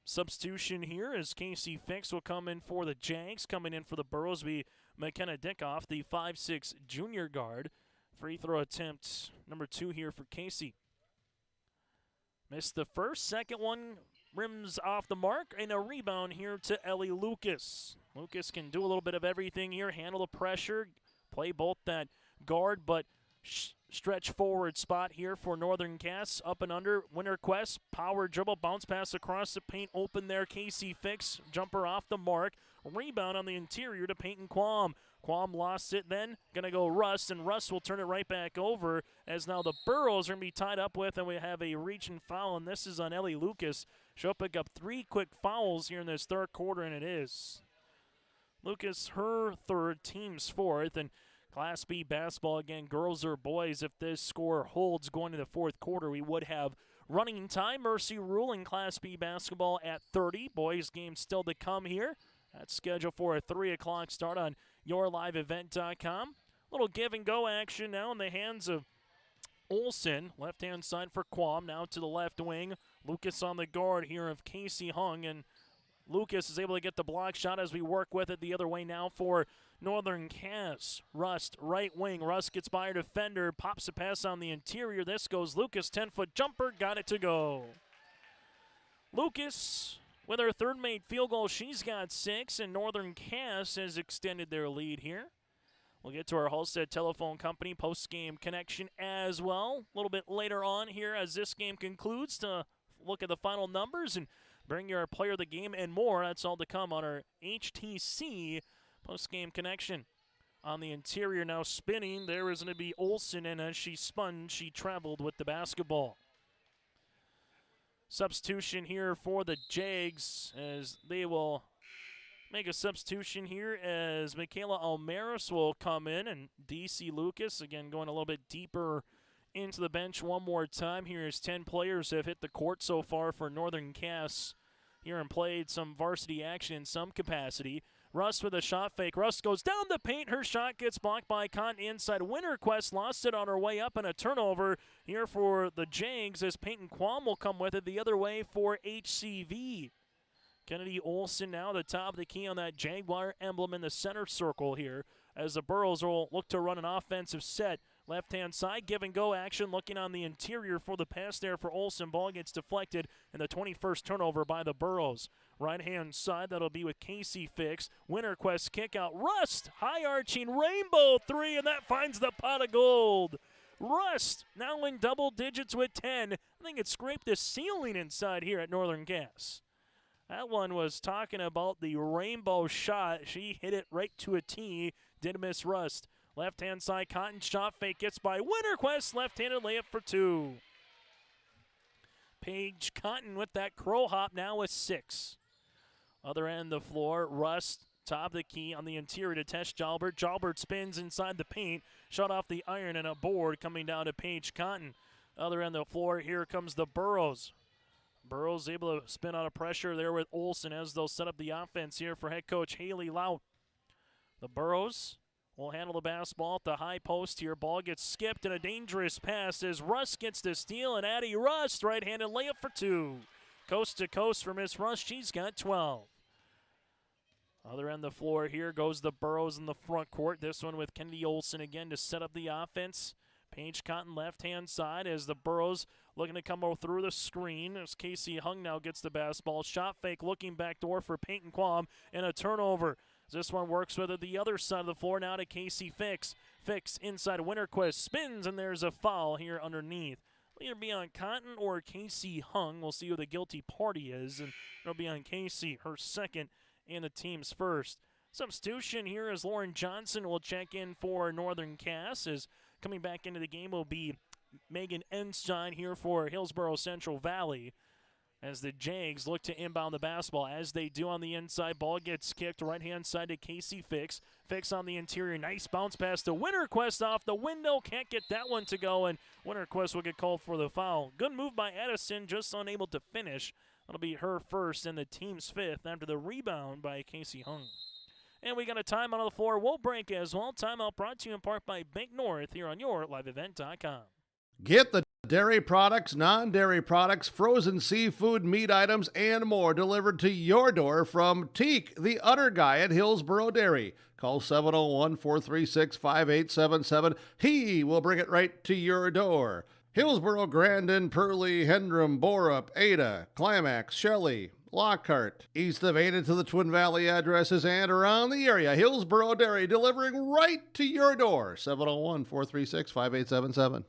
Substitution here as Casey Fix will come in for the Jags. Coming in for the Burros will be McKenna Dickoff, the 5'6 junior guard. Free throw attempt number 2 here for Casey. Missed the first. Second one rims off the mark, and a rebound here to Ellie Lucas. Lucas can do a little bit of everything here, handle the pressure, play both that guard, but stretch forward spot here for Northern Cass. Up and under, Winterquest, power dribble, bounce pass across the paint, open there, Casey Fix, jumper off the mark, rebound on the interior to Peyton Quam. Quam lost it then, going to go Rust, and Rust will turn it right back over as now the Burros are going to be tied up with, and we have a reach and foul, and this is on Ellie Lucas. She'll pick up 3 quick fouls here in this third quarter, and it is Lucas, her third, team's fourth, and Class B basketball again, girls or boys. If this score holds going to the fourth quarter, we would have running time. Mercy rule in Class B basketball at 30. Boys game still to come here. That's scheduled for a 3 o'clock start on yourliveevent.com. Little give and go action now in the hands of Olsen. Left-hand side for Quam. Now to the left wing. Lucas on the guard here of Casey Hung, and Lucas is able to get the block shot as we work with it the other way now for Northern Cass. Rust, right wing. Rust gets by her defender, pops a pass on the interior. This goes Lucas, 10-foot jumper, got it to go. Lucas with her third made field goal. She's got 6, and Northern Cass has extended their lead here. We'll get to our Halstead Telephone Company post-game connection as well a little bit later on here as this game concludes to look at the final numbers and bring your player of the game and more. That's all to come on our HTC post-game connection. On the interior now spinning, there is going to be Olsen, and as she spun, she traveled with the basketball. Substitution here for the Jags as they will make a substitution here as Michaela Almaris will come in, and DC Lucas, again, going a little bit deeper into the bench one more time. Here is 10 players have hit the court so far for Northern Cass here and played some varsity action in some capacity. Russ with a shot fake. Russ goes down the paint. Her shot gets blocked by Cotton inside. Winterquest lost it on her way up, and a turnover here for the Jags as Peyton Quam will come with it the other way for HCV. Kennedy Olsen now the top of the key on that Jaguar emblem in the center circle here as the Burros will look to run an offensive set. Left-hand side, give and go action, looking on the interior for the pass there for Olsen. Ball gets deflected, and the 21st turnover by the Burros. Right-hand side, that'll be with Casey Fix. Winterquest kick out. Rust, high-arching rainbow three, and that finds the pot of gold. Rust now in double digits with 10. I think it scraped the ceiling inside here at Northern Cass. That one was talking about the rainbow shot. She hit it right to a tee. Did miss Rust. Left-hand side, Cotton shot fake gets by Winterquest. Left-handed layup for 2. Paige Cotton with that crow hop now with 6. Other end of the floor, Rust, top of the key on the interior to Tess Jalbert. Jalbert spins inside the paint. Shot off the iron and a board coming down to Paige Cotton. Other end of the floor, here comes the Burros. Burrows able to spin out of pressure there with Olsen as they'll set up the offense here for head coach Haley Lout. The Burros will handle the basketball at the high post here. Ball gets skipped and a dangerous pass as Rust gets the steal, and Addie Rust right-handed layup for 2. Coast to coast for Miss Rust. She's got 12. Other end of the floor here goes the Burros in the front court. This one with Kennedy Olsen again to set up the offense. Paige Cotton left-hand side as the Burros looking to come through the screen as Casey Hung now gets the basketball. Shot fake looking back door for Peyton Quam and a turnover. This one works with it the other side of the floor now to Casey Fix. Fix inside Winterquist spins, and there's a foul here underneath. It'll either be on Cotton or Casey Hung. We'll see who the guilty party is, and it'll be on Casey, her second and the team's first. Substitution here as Lauren Johnson will check in for Northern Cass. As coming back into the game will be Megan Enstein here for Hillsboro-Central Valley as the Jags look to inbound the basketball. As they do on the inside, ball gets kicked right-hand side to Casey Fix. Fix on the interior, nice bounce pass to Winterquest off the window. Can't get that one to go, and Winterquest will get called for the foul. Good move by Edison, just unable to finish. That'll be her first and the team's 5th after the rebound by Casey Hung. And we got a timeout on the floor. We'll break as well. Timeout brought to you in part by Bank North here on your liveevent.com. Get the dairy products, non-dairy products, frozen seafood, meat items, and more delivered to your door from Teak, the Udder Guy at Hillsboro Dairy. Call 701-436-5877. He will bring it right to your door. Hillsboro, Grandin, Purley, Hendrum, Borup, Ada, Climax, Shelley, Lockhart, east of Ada to the Twin Valley addresses and around the area. Hillsboro Dairy delivering right to your door. 701-436-5877.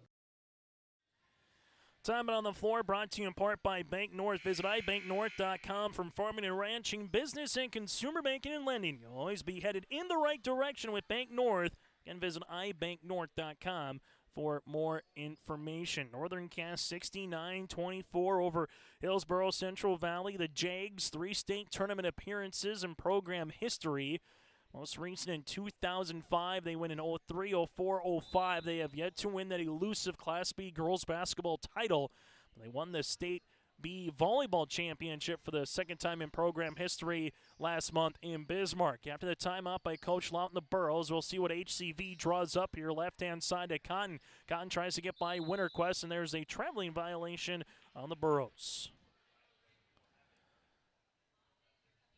Time on the floor brought to you in part by Bank North. Visit ibanknorth.com. From farming and ranching, business and consumer banking and lending. You'll always be headed in the right direction with Bank North. Again, visit ibanknorth.com for more information. Northern Cass 69-24 over Hillsboro-Central Valley. The Jags, 3 state tournament appearances in program history. Most recent in 2005, they win in 03, 04, 05. They have yet to win that elusive Class B girls basketball title. They won the State B volleyball championship for the second time in program history last month in Bismarck. After the timeout by Coach Lout and the Burros, we'll see what HCV draws up here. Left-hand side to Cotton. Cotton tries to get by Winterquest, and there's a traveling violation on the Burros.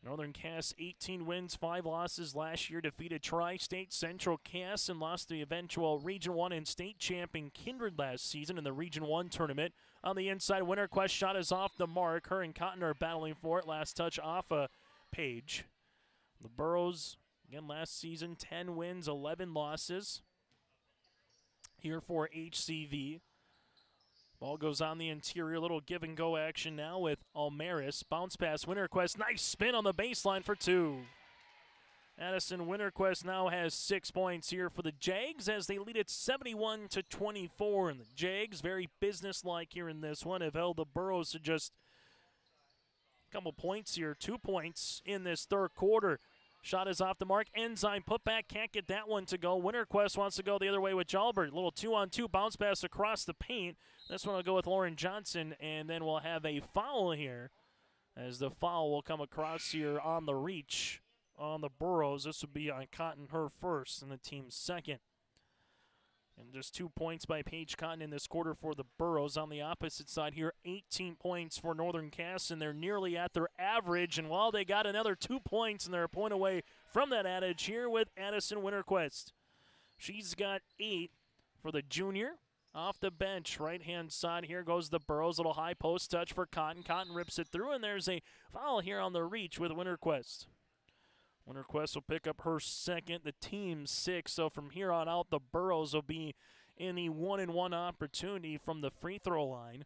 Northern Cass 18 wins, 5 losses last year, defeated Tri-State, Central Cass, and lost the eventual Region 1 and state champion Kindred last season in the Region 1 tournament. On the inside, Winter Quest shot is off the mark. Her and Cotton are battling for it. Last touch off a Page. The Burros, again last season, 10 wins, 11 losses. Here for HCV. Ball goes on the interior, little give and go action now with Almaris. Bounce pass, Winterquest, nice spin on the baseline for 2. Addison Winterquest now has 6 points here for the Jags as they lead it 71-24. And the Jags, very businesslike here in this one, have held the Burros to just a couple points here, 2 points in this third quarter. Shot is off the mark. Enzyme put back, can't get that one to go. Winterquest wants to go the other way with Jalbert. Little 2-on-2 bounce pass across the paint. This one will go with Lauren Johnson, and then we'll have a foul here as the foul will come across here on the reach on the Burros. This would be on Cotton, her first, and the team's second. And just 2 points by Paige Cotton in this quarter for the Burros. On the opposite side here, 18 points for Northern Cass, and they're nearly at their average. And while they got another 2 points, and they're a point away from that adage here with Addison Winterquest. She's got 8 for the junior. Off the bench, right-hand side, here goes the Burros. Little high post touch for Cotton. Cotton rips it through, and there's a foul here on the reach with Winterquest. Winterquest will pick up her second, the team's 6. So from here on out, the Burros will be in the 1-and-1 opportunity from the free throw line.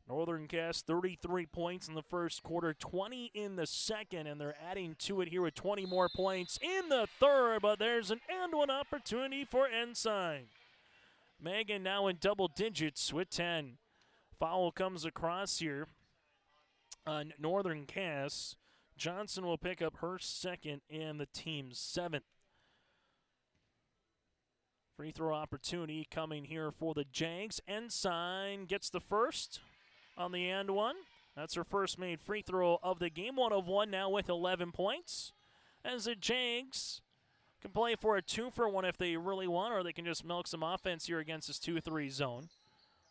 Northern Cass 33 points in the first quarter, 20 in the second, and they're adding to it here with 20 more points in the third, but there's an and-one opportunity for Ensign. Megan now in double digits with 10. Foul comes across here on Northern Cass. Johnson will pick up her second and the team's 7th. Free throw opportunity coming here for the Jags. Ensign gets the first on the and one. That's her first made free throw of the game. 1 of 1 now with 11 points. As the Jags can play for a 2-for-1 if they really want, or they can just milk some offense here against this 2-3 zone.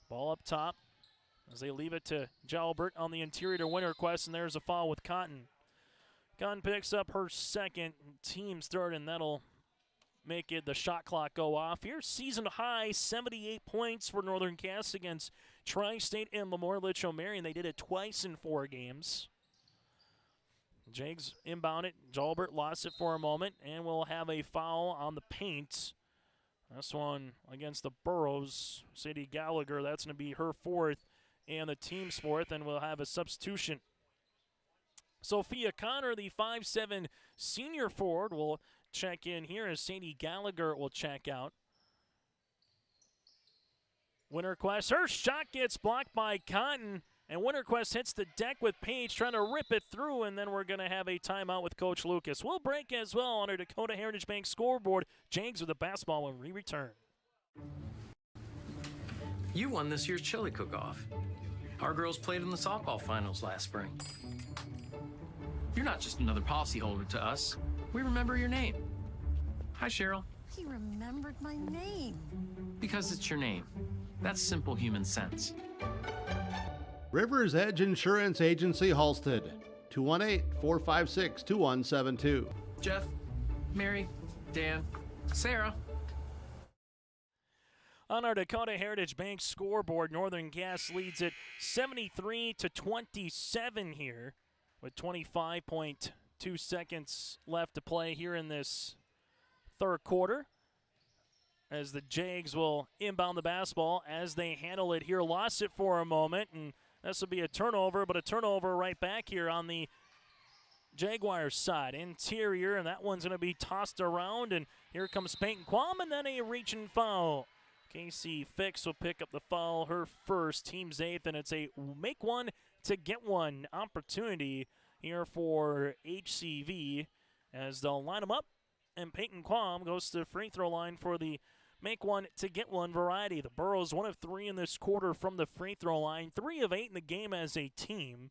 Ball up top as they leave it to Jalbert on the interior to Winterquest, and there's a foul with Cotton. Cotton picks up her second, team's third, and that'll make it the shot clock go off. Here's season high 78 points for Northern Cass against Tri-State and Lemoore Litchfield Marion. They did it twice in 4 games. Jags inbound it. Jalbert lost it for a moment, and we'll have a foul on the paint. This one against the Burros. Sadie Gallagher, that's going to be her 4th and the team's 4th, and we'll have a substitution. Sophia Connor, the 5'7" senior forward, will check in here as Sadie Gallagher will check out. Winterquest, her shot gets blocked by Cotton, and Winterquest hits the deck with Page, trying to rip it through, and then we're going to have a timeout with Coach Lucas. We'll break as well on our Dakota Heritage Bank scoreboard. Jags with the basketball when we return. You won this year's chili cook-off. Our girls played in the softball finals last spring. You're not just another policyholder to us. We remember your name. Hi, Cheryl. He remembered my name. Because it's your name. That's simple human sense. River's Edge Insurance Agency, Halsted. 218-456-2172. Jeff, Mary, Dan, Sarah. On our Dakota Heritage Bank scoreboard, Northern Cass leads it 73-27 here, with 25.2 seconds left to play here in this third quarter, as the Jags will inbound the basketball as they handle it here. Lost it for a moment, and this will be a turnover, but a turnover right back here on the Jaguars side. Interior, and that one's going to be tossed around, and here comes Peyton Quam, and then a reach and foul. Casey Fix will pick up the foul, her first, team's 8th, and it's a make one to get one opportunity here for HCV as they'll line them up, and Peyton Quam goes to the free throw line for the make one to get one variety. The Burros 1 of 3 in this quarter from the free throw line, 3 of 8 in the game as a team.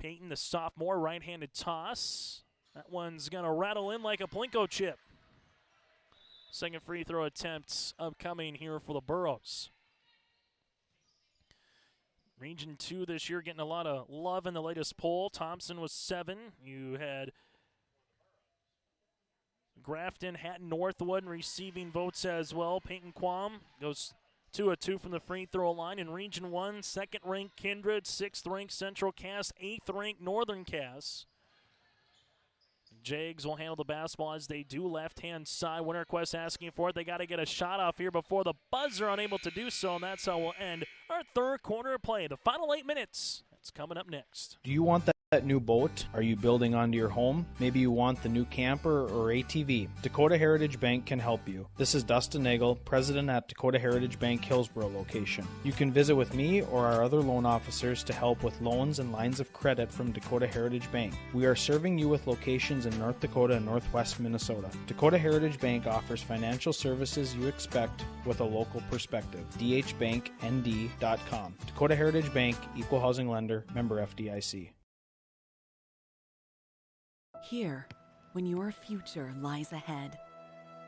Peyton, the sophomore, right-handed toss. That one's going to rattle in like a Plinko chip. Second free throw attempt upcoming here for the Burros. Region 2 this year getting a lot of love in the latest poll. Thompson was 7. You had Grafton, Hatton, Northwood receiving votes as well. Peyton Quam goes 2 of 2 from the free throw line. In Region 1, 2nd-ranked Kindred, 6th-ranked Central Cass, 8th-ranked Northern Cass. Jags will handle the basketball as they do. Left-hand side, Winterquest asking for it. They got to get a shot off here before the buzzer, unable to do so, and that's how we'll end our third quarter of play. The final 8 minutes. That's coming up next. Do you want that new boat? Are you building onto your home? Maybe you want the new camper or ATV. Dakota Heritage Bank can help you. This is Dustin Nagel, president at Dakota Heritage Bank Hillsboro location. You can visit with me or our other loan officers to help with loans and lines of credit from Dakota Heritage Bank. We are serving you with locations in North Dakota and Northwest Minnesota. Dakota Heritage Bank offers financial services you expect with a local perspective. dhbanknd.com. Dakota Heritage Bank, equal housing lender, member FDIC. Here, when your future lies ahead,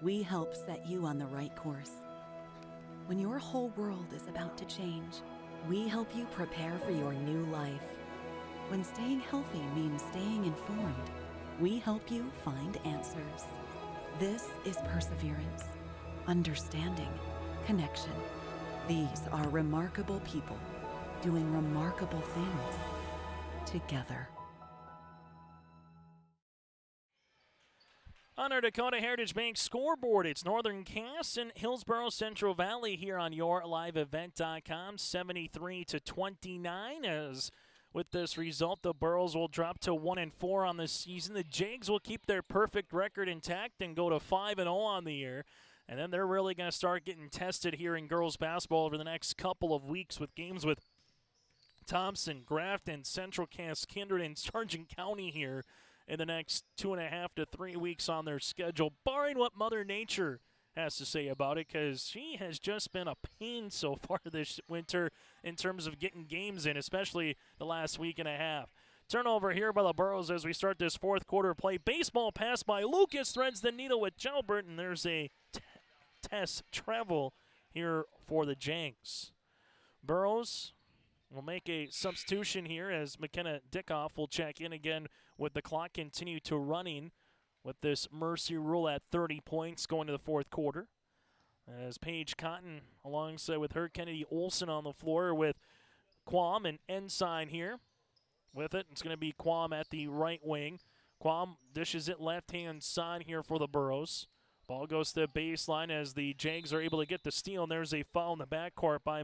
we help set you on the right course. When your whole world is about to change, we help you prepare for your new life. When staying healthy means staying informed, we help you find answers. This is perseverance, understanding, connection. These are remarkable people doing remarkable things together. On our Dakota Heritage Bank scoreboard, it's Northern Cass and Hillsboro-Central Valley here on YourLiveEvent.com, 73-29. As with this result, the Burros will drop to 1-4 on the season. The Jags will keep their perfect record intact and go to 5-0 on the year. And then they're really going to start getting tested here in girls basketball over the next couple of weeks with games with Thompson, Grafton, Central Cass, Kindred, and Sargent County here in the next 2.5 to 3 weeks on their schedule, barring what Mother Nature has to say about it, because she has just been a pain so far this winter in terms of getting games in, especially the last week and a half. Turnover here by the Burros as we start this fourth quarter play. Baseball pass by Lucas, threads the needle with Jalbert, and there's a test travel here for the Jags. Burros will make a substitution here as McKenna Dickoff will check in again with the clock continue to running with this mercy rule at 30 points going to the fourth quarter. As Paige Cotton alongside with her, Kennedy Olson on the floor with Quam and Ensign here. With it, it's going to be Quam at the right wing. Quam dishes it left-hand side here for the Burros. Ball goes to the baseline as the Jags are able to get the steal, and there's a foul in the backcourt by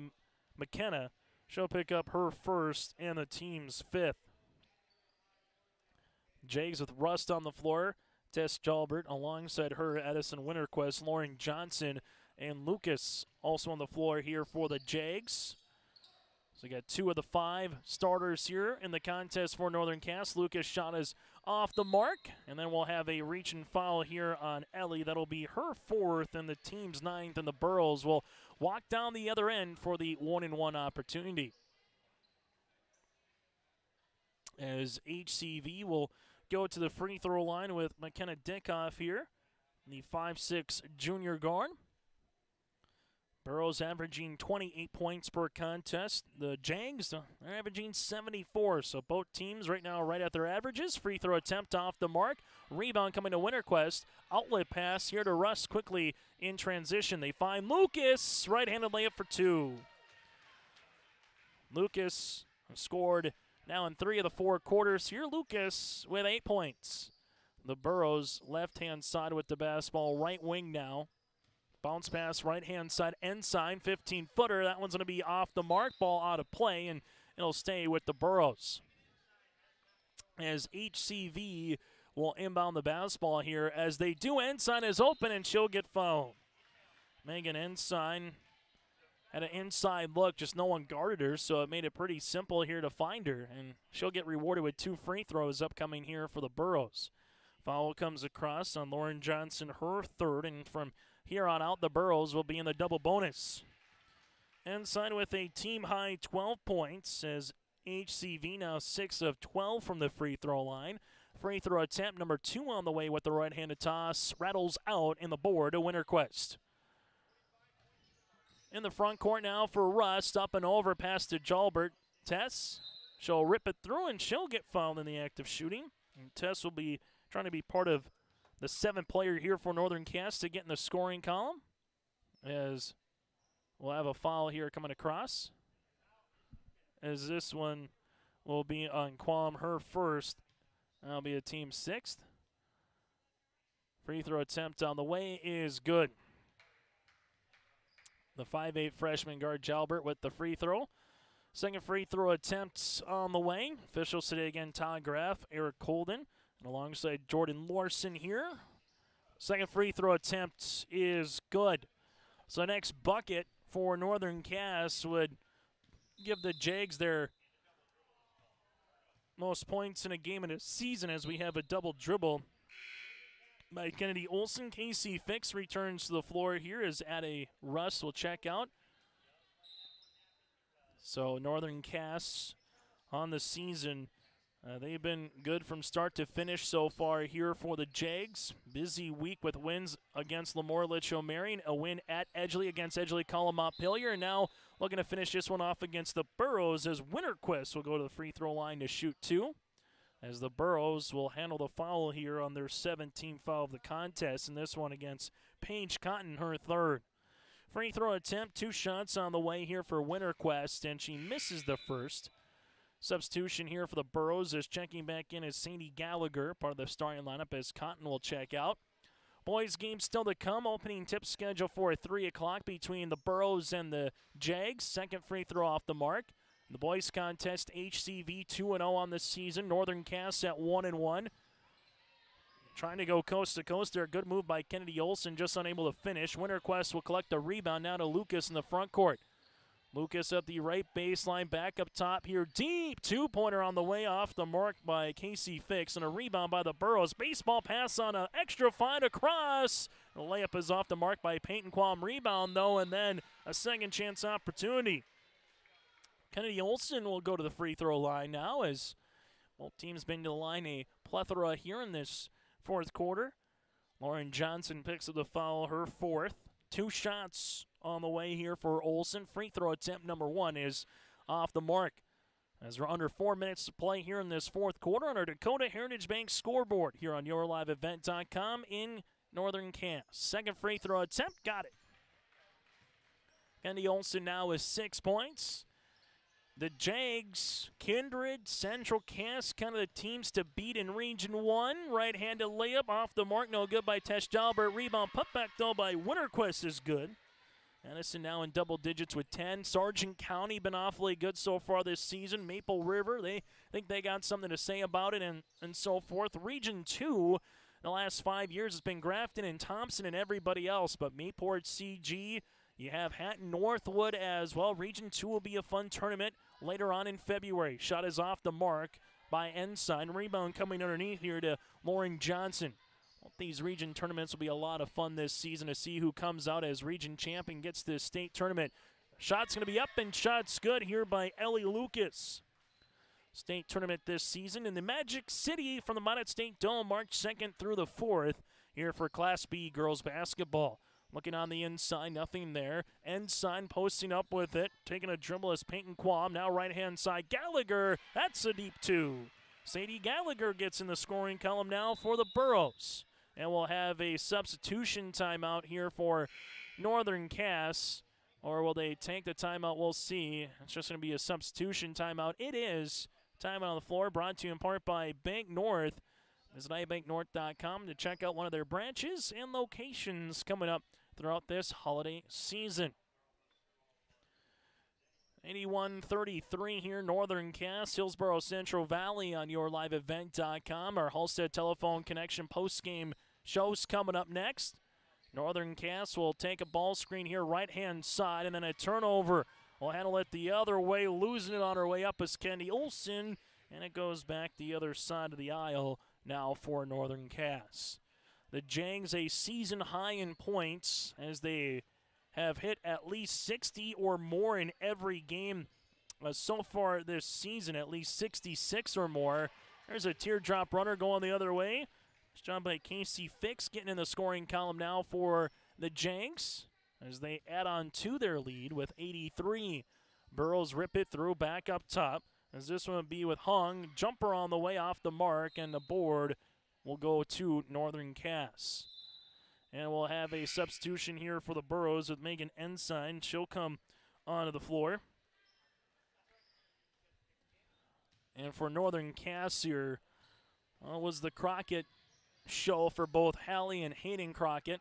McKenna. She'll pick up her first and the team's 5th. Jags with Rust on the floor. Tess Jalbert alongside her, Edison Winterquest, Lauren Johnson, and Lucas also on the floor here for the Jags. So we got 2 of the 5 starters here in the contest for Northern Cass. Lucas' shot is off the mark, and then we'll have a reach and foul here on Ellie. That'll be her 4th and the team's 9th, and the Burros will walk down the other end for the 1-and-1 opportunity. As HCV will go to the free throw line with McKenna Dickoff here, the 5'6" junior guard. Burros averaging 28 points per contest. The Jags are averaging 74, so both teams right now right at their averages. Free throw attempt off the mark. Rebound coming to Winterquest. Outlet pass here to Russ quickly in transition. They find Lucas. Right-handed layup for 2. Lucas scored now in 3 of the 4 quarters. Here Lucas with 8 points. The Burros left-hand side with the basketball. Right wing now. Bounce pass, right-hand side, Ensign, 15-footer. That one's going to be off the mark. Ball out of play, and it'll stay with the Burros. As HCV will inbound the basketball here. As they do, Ensign is open, and she'll get fouled. Megan Ensign had an inside look, just no one guarded her, so it made it pretty simple here to find her. And she'll get rewarded with 2 free throws upcoming here for the Burros. Foul comes across on Lauren Johnson, her 3rd, and from here on out, the Burros will be in the double bonus. Ensign with a team-high 12 points as HCV now 6 of 12 from the free throw line. Free throw attempt number 2 on the way with the right-handed toss. Rattles out in the board to Winterquest. In the front court now for Rust. Up and over pass to Jalbert. Tess, she'll rip it through, and she'll get fouled in the act of shooting. And Tess will be trying to be part of the 7th player here for Northern Cass to get in the scoring column, as we'll have a foul here coming across, as this one will be on Quam, her first. That'll be a team 6th. Free throw attempt on the way is good. The 5'8" freshman guard Jalbert with the free throw. Second free throw attempt on the way. Officials today again, Todd Graff, Eric Colden, and alongside Jordan Larson here. Second free throw attempt is good. So next bucket for Northern Cass would give the Jags their most points in a game in a season, as we have a double dribble by Kennedy Olson. Casey Fix returns to the floor here as Ade Russ will check out. So Northern Cass on the season, they've been good from start to finish so far here for the Jags. Busy week with wins against Lemoore Litchfield-Marion, a win at Edgeley against Edgeley Colin-Montpelier, and now looking to finish this one off against the Burros, as Winterquist will go to the free throw line to shoot 2. As the Burros will handle the foul here on their 17th foul of the contest, and this one against Paige Cotton, her 3rd. Free throw attempt, 2 shots on the way here for Winterquest, and she misses the first. Substitution here for the Burros is checking back in as Sadie Gallagher, part of the starting lineup, as Cotton will check out. Boys game still to come. Opening tip schedule for 3 o'clock between the Burros and the Jags. Second free throw off the mark. The boys contest, HCV 2-0 on the season. Northern Cass at 1-1. Trying to go coast to coast there. Good move by Kennedy Olson, just unable to finish. Winterquest will collect the rebound now to Lucas in the front court. Lucas at the right baseline, back up top here. Deep two-pointer on the way, off the mark by Casey Fix, and a rebound by the Burros. Baseball pass on an extra fine across. The layup is off the mark by Peyton Quam. Rebound, though, and then a second chance opportunity. Kennedy Olson will go to the free throw line now, as both teams been to the line a plethora here in this fourth quarter. Lauren Johnson picks up the foul, her 4th. 2 shots on the way here for Olson. Free throw attempt number 1 is off the mark. As we're under 4 minutes to play here in this fourth quarter on our Dakota Heritage Bank scoreboard here on YourLiveEvent.com in Northern Cass. Second free throw attempt, got it. Kennedy Olson now with 6 points. The Jags, Kindred, Central Cass, kind of the teams to beat in Region 1. Right-handed layup off the mark, no good by Tesh Jalbert. Rebound putback, though, by Winterquist is good. Edison now in double digits with 10. Sargent County been awfully good so far this season. Maple River, they think they got something to say about it, and so forth. Region 2, the last 5 years has been Grafton and Thompson and everybody else, but Mayport, CG, you have Hatton Northwood as well. Region 2 will be a fun tournament later on in February. Shot is off the mark by Ensign. Rebound coming underneath here to Lauren Johnson. Both these region tournaments will be a lot of fun this season to see who comes out as region champion, gets this state tournament. Shot's going to be up, and shot's good here by Ellie Lucas. State tournament this season in the Magic City from the Minot State Dome, March 2nd through the 4th here for Class B girls basketball. Looking on the inside, nothing there. Ensign posting up with it. Taking a dribble as Peyton Quam. Now right-hand side, Gallagher. That's a deep 2. Sadie Gallagher gets in the scoring column now for the Burros. And we'll have a substitution timeout here for Northern Cass. Or will they take the timeout? We'll see. It's just going to be a substitution timeout. It is. Timeout on the floor, brought to you in part by Bank North. Visit ibanknorth.com to check out one of their branches and locations coming up throughout this holiday season. 81-33 here, Northern Cass, Hillsboro-Central Valley on YourLiveEvent.com. Our Halstead Telephone Connection postgame show's coming up next. Northern Cass will take a ball screen here, right-hand side, and then a turnover. We'll handle it the other way, losing it on her way up is Kennedy Olson, and it goes back the other side of the aisle now for Northern Cass. The Jags a season high in points as they have hit at least 60 or more in every game so far this season, at least 66 or more. There's a teardrop runner going the other way. It's job by Casey Fix getting in the scoring column now for the Jags as they add on to their lead with 83 Burrows rip it through back up top, as this one will be with Hung. Jumper on the way off the mark, and the board will go to Northern Cass. And we'll have a substitution here for the Burrows with Megan Ensign. She'll come onto the floor. And for Northern Cass here, was the Crockett show for both Hallie and Hayden Crockett.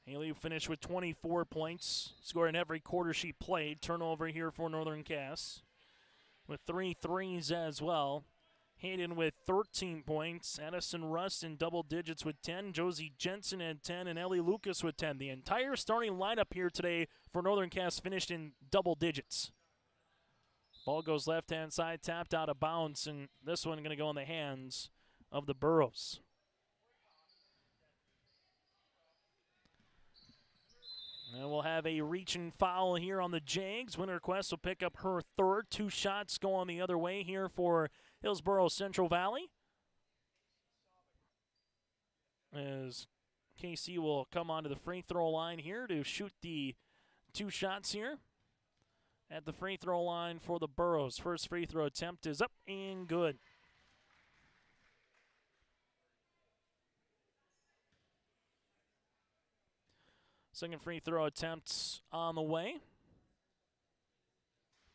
Haley finished with 24 points, scored in every quarter she played. Turnover here for Northern Cass with 3 threes as well. Hayden with 13 points. Addison Rust in double digits with 10. Josie Jensen had 10, and Ellie Lucas with 10. The entire starting lineup here today for Northern Cass finished in double digits. Ball goes left-hand side, tapped out of bounds, and this one going to go in the hands of the Burrows. And we'll have a reaching foul here on the Jags. Winterquest will pick up her third. 2 shots going the other way here for Hillsboro-Central Valley. As KC will come onto the free throw line here to shoot the 2 shots here at the free throw line for the Burrows. First free throw attempt is up and good. Second free throw attempt on the way.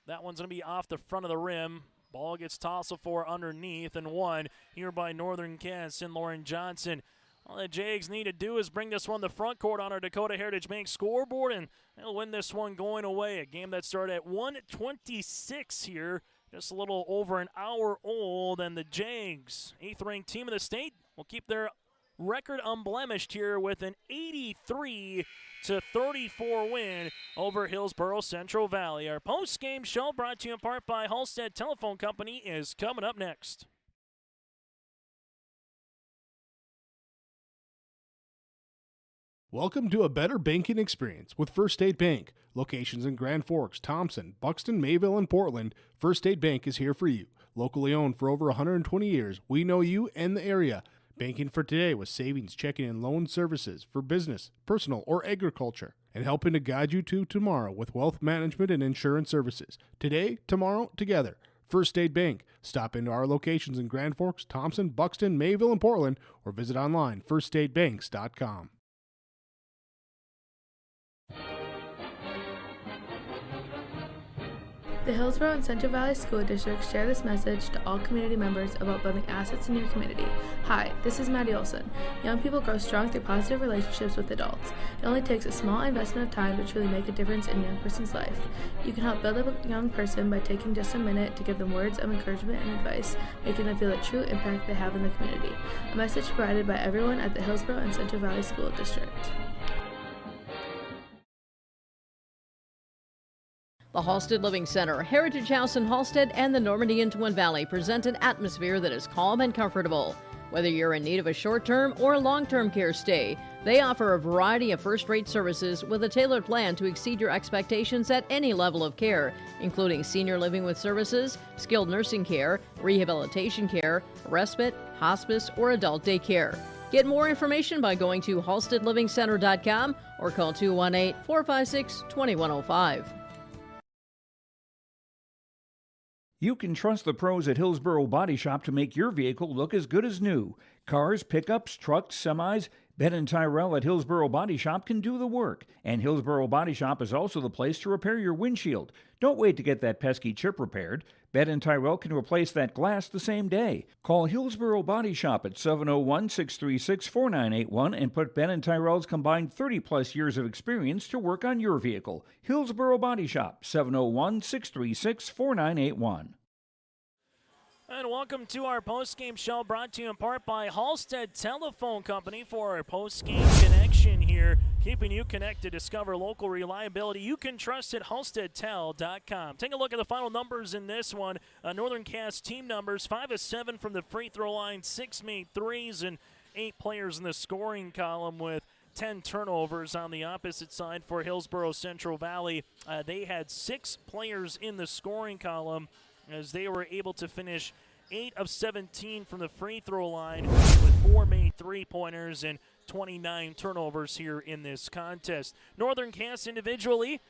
That one's going to be off the front of the rim. Ball gets tousled for underneath, and one here by Northern Cass and Lauren Johnson. All the Jags need to do is bring this one to front court on our Dakota Heritage Bank scoreboard, and they'll win this one going away. A game that started at 1:26 here, just a little over an hour old, and the Jags, 8th-ranked team in the state, will keep their record unblemished here with an 83-34 win over Hillsboro-Central Valley. Our post-game show, brought to you in part by Halstead Telephone Company, is coming up next. Welcome to a better banking experience with First State Bank. Locations in Grand Forks, Thompson, Buxton, Mayville, and Portland, First State Bank is here for you. Locally owned for over 120 years, we know you and the area. Banking for today with savings, checking, and loan services for business, personal, or agriculture. And helping to guide you to tomorrow with wealth management and insurance services. Today, tomorrow, together. First State Bank. Stop into our locations in Grand Forks, Thompson, Buxton, Mayville, and Portland, or visit online firststatebanks.com. The Hillsboro and Central Valley School Districts share this message to all community members about building assets in your community. Hi, this is Maddie Olson. Young people grow strong through positive relationships with adults. It only takes a small investment of time to truly make a difference in a young person's life. You can help build up a young person by taking just a minute to give them words of encouragement and advice, making them feel the true impact they have in the community. A message provided by everyone at the Hillsboro and Central Valley School District. The Halstead Living Center, Heritage House in Halstead, and the Normandy in Twin Valley present an atmosphere that is calm and comfortable. Whether you're in need of a short-term or long-term care stay, they offer a variety of first-rate services with a tailored plan to exceed your expectations at any level of care, including senior living with services, skilled nursing care, rehabilitation care, respite, hospice, or adult day care. Get more information by going to halsteadlivingcenter.com or call 218-456-2105. You can trust the pros at Hillsboro Body Shop to make your vehicle look as good as new. Cars, pickups, trucks, semis, Ben and Tyrell at Hillsboro Body Shop can do the work. And Hillsboro Body Shop is also the place to repair your windshield. Don't wait to get that pesky chip repaired. Ben and Tyrell can replace that glass the same day. Call Hillsboro Body Shop at 701-636-4981 and put Ben and Tyrell's combined 30-plus years of experience to work on your vehicle. Hillsboro Body Shop, 701-636-4981. And welcome to our post-game show, brought to you in part by Halstead Telephone Company for our post-game connection here, keeping you connected. Discover local reliability you can trust at halsteadtel.com. Take a look at the final numbers in this one. Northern Cass team numbers: 5 of 7 from the free throw line, 6 made threes, and 8 players in the scoring column with 10 turnovers. On the opposite side for Hillsboro-Central Valley, they had 6 players in the scoring column, as they were able to finish 8 of 17 from the free throw line with 4 made three-pointers and 29 turnovers here in this contest. Northern Cass individually,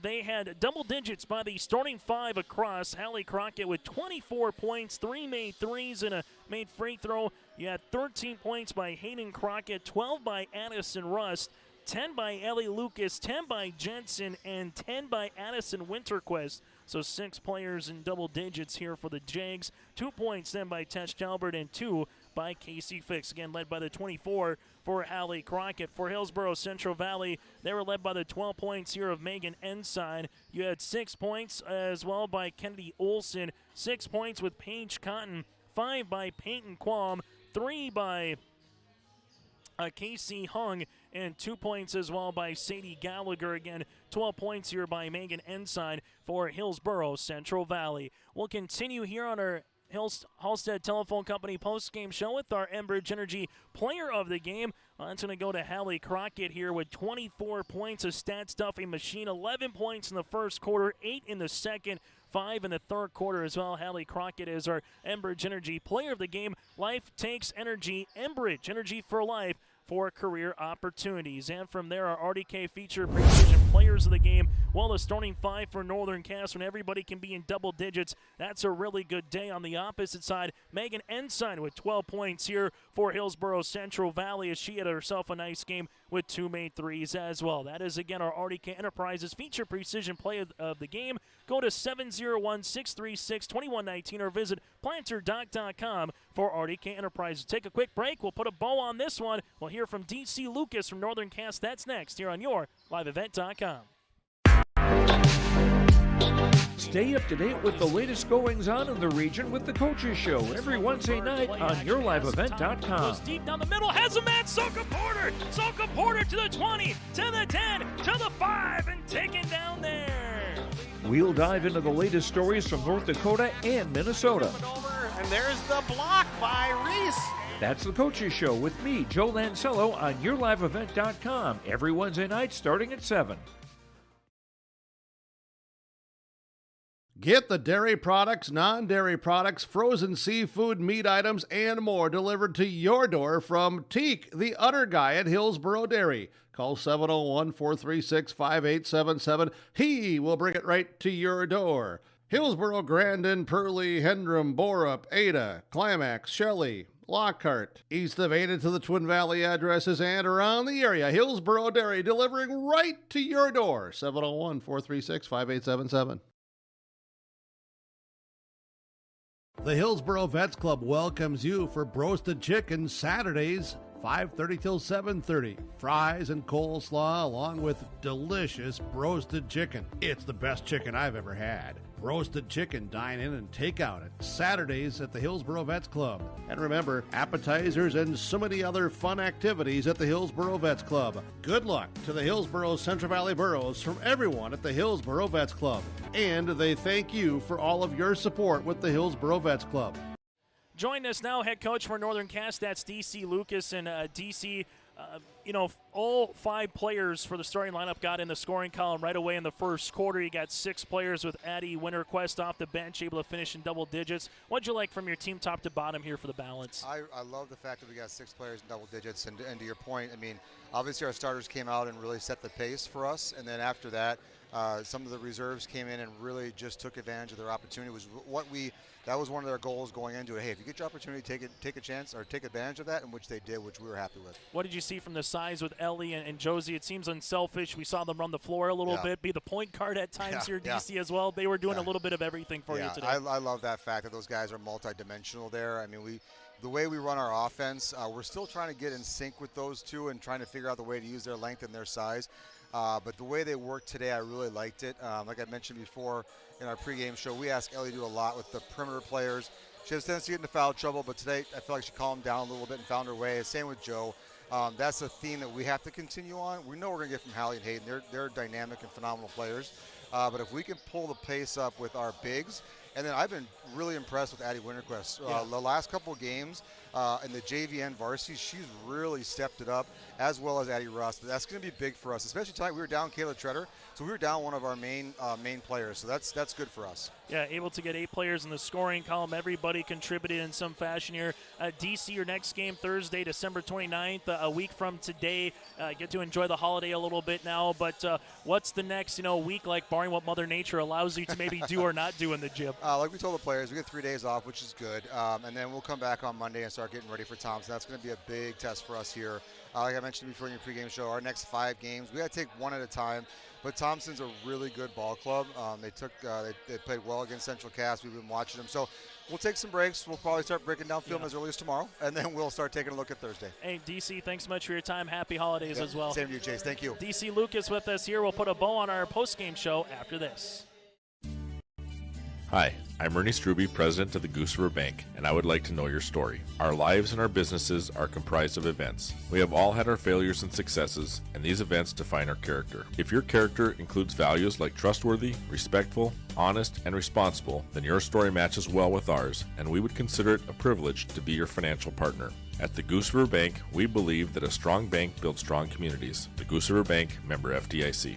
They had double digits by the starting 5 across. Hallie Crockett with 24 points, 3 made threes and a made free throw. You had 13 points by Hayden Crockett, 12 by Addison Rust, 10 by Ellie Lucas, 10 by Jensen, and 10 by Addison Winterquist. So 6 players in double digits here for the Jags. 2 points then by Tesh Talbert and 2 by Casey Fix. Again, led by the 24 for Hallie Crockett. For Hillsboro-Central Valley, they were led by the 12 points here of Megan Ensign. You had 6 points as well by Kennedy Olson, 6 points with Paige Cotton, 5 by Peyton Qualm, 3 by Casey Hung, and 2 points as well by Sadie Gallagher. Again, 12 points here by Megan Ensign for Hillsboro-Central Valley. We'll continue here on our Halstead Telephone Company post-game show with our Enbridge Energy player of the game. It's going to go to Hallie Crockett here with 24 points, a stat-stuffing machine, 11 points in the first quarter, 8 in the second, 5 in the third quarter as well. Hallie Crockett is our Enbridge Energy player of the game. Life takes energy. Enbridge Energy for life for career opportunities. And from there, our RDK feature precision players of the game. Well, the starting 5 for Northern Cass when everybody can be in double digits. That's a really good day. On the opposite side, Megan Ensign with 12 points here for Hillsboro-Central Valley as she had herself a nice game with 2 made threes as well. That is, again, our RDK Enterprises feature precision play of the game. Go to 701-636-2119 or visit planterdoc.com for RDK Enterprises. Take a quick break. We'll put a bow on this one. We'll hear from DC Lucas from Northern Cass. That's next here on your liveevent.com. Stay up to date with the latest goings-on in the region with the Coaches Show every Wednesday night on yourliveevent.com. Goes deep down the middle, has a man, Soka Porter. Soka Porter to the 20, to the 10, to the 5, and taken down there. We'll dive into the latest stories from North Dakota and Minnesota. And there's the block by Reese. That's the Coaches Show with me, Joe Lancello, on yourliveevent.com every Wednesday night starting at 7. Get the dairy products, non-dairy products, frozen seafood, meat items, and more delivered to your door from Teak, the Udder Guy at Hillsboro Dairy. Call 701-436-5877. He will bring it right to your door. Hillsboro, Grandin, Purley, Hendrum, Borup, Ada, Climax, Shelley, Lockhart, east of Ada to the Twin Valley addresses and around the area. Hillsboro Dairy delivering right to your door. 701-436-5877. The Hillsboro Vets Club welcomes you for Broasted Chicken Saturdays, 5:30 till 7:30. Fries and coleslaw along with delicious broasted chicken. It's the best chicken I've ever had. Roasted chicken, dine in and take out at Saturdays at the Hillsboro Vets Club. And remember, appetizers and so many other fun activities at the Hillsboro Vets Club. Good luck to the Hillsboro-Central Valley Boroughs from everyone at the Hillsboro Vets Club. And they thank you for all of your support with the Hillsboro Vets Club. Join us now, head coach for Northern Cass, that's DC Lucas. And DC, all 5 players for the starting lineup got in the scoring column right away in the first quarter. You got 6 players with Addie Winterquist off the bench, able to finish in double digits. What'd you like from your team top to bottom here for the balance? I love the fact that we got 6 players in double digits. And to your point, obviously our starters came out and really set the pace for us. And then after that, some of the reserves came in and really just took advantage of their opportunity. That was one of their goals going into it. Hey, if you get your opportunity, take a chance or take advantage of that, and which they did, which we were happy with. What did you see from the size with Ellie and Josie? It seems unselfish. We saw them run the floor a little bit, be the point guard at times here, DC as well. They were doing a little bit of everything for you today. I love that fact that those guys are multidimensional there. The way we run our offense, we're still trying to get in sync with those two and trying to figure out the way to use their length and their size. But the way they worked today, I really liked it. Like I mentioned before in our pregame show, we ask Ellie to do a lot with the perimeter players. She has a tendency to get into foul trouble, but today I feel like she calmed down a little bit and found her way. Same with Joe. That's a theme that we have to continue on. We know we're going to get from Hallie and Hayden. They're dynamic and phenomenal players. But if we can pull the pace up with our bigs And then I've been really impressed with Addie Winterquist. The last couple of games in the JVN varsity, she's really stepped it up, as well as Addie Rust. That's going to be big for us, especially tonight. We were down Kayla Treader, so we were down one of our main players. So that's good for us. Yeah, able to get 8 players in the scoring column. Everybody contributed in some fashion here. DC, your next game Thursday, December 29th, a week from today. Get to enjoy the holiday a little bit now. But what's the next week like, barring what Mother Nature allows you to maybe do or not do in the gym? Like we told the players, we get 3 days off, which is good. And then we'll come back on Monday and start getting ready for Thompson. That's going to be a big test for us here. Like I mentioned before in your pregame show, our next 5 games, we got to take one at a time. But Thompson's a really good ball club. They played well against Central Cass. We've been watching them. So we'll take some breaks. We'll probably start breaking down film as early as tomorrow, and then we'll start taking a look at Thursday. Hey, DC, thanks so much for your time. Happy holidays as well. Same to you, Chase. Thank you. DC Lucas with us here. We'll put a bow on our post-game show after this. Hi, I'm Ernie Struby, president of the Goose River Bank, and I would like to know your story. Our lives and our businesses are comprised of events. We have all had our failures and successes, and these events define our character. If your character includes values like trustworthy, respectful, honest, and responsible, then your story matches well with ours, and we would consider it a privilege to be your financial partner. At the Goose River Bank, we believe that a strong bank builds strong communities. The Goose River Bank, member FDIC.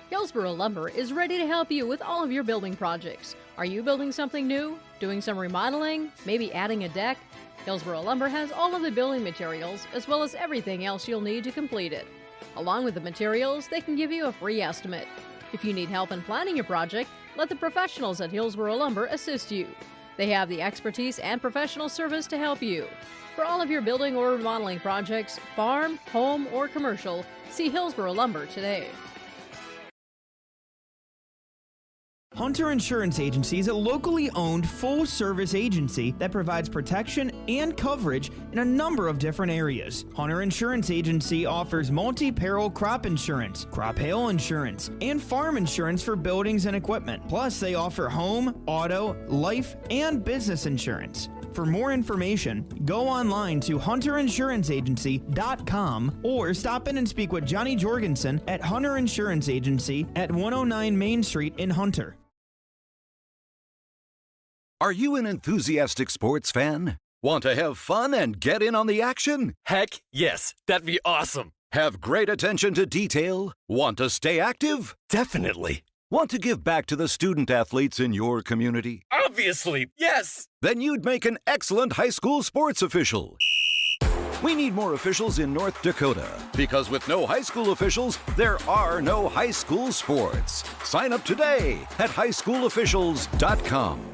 Hillsboro Lumber is ready to help you with all of your building projects. Are you building something new? Doing some remodeling? Maybe adding a deck? Hillsboro Lumber has all of the building materials as well as everything else you'll need to complete it. Along with the materials, they can give you a free estimate. If you need help in planning your project, let the professionals at Hillsboro Lumber assist you. They have the expertise and professional service to help you. For all of your building or remodeling projects, farm, home, or commercial, see Hillsboro Lumber today. Hunter Insurance Agency is a locally owned full-service agency that provides protection and coverage in a number of different areas. Hunter Insurance Agency offers multi-peril crop insurance, crop hail insurance, and farm insurance for buildings and equipment. Plus, they offer home, auto, life, and business insurance. For more information, go online to hunterinsuranceagency.com or stop in and speak with Johnny Jorgensen at Hunter Insurance Agency at 109 Main Street in Hunter. Are you an enthusiastic sports fan? Want to have fun and get in on the action? Heck, yes. That'd be awesome. Have great attention to detail? Want to stay active? Definitely. Want to give back to the student athletes in your community? Obviously, yes. Then you'd make an excellent high school sports official. We need more officials in North Dakota, because with no high school officials, there are no high school sports. Sign up today at highschoolofficials.com.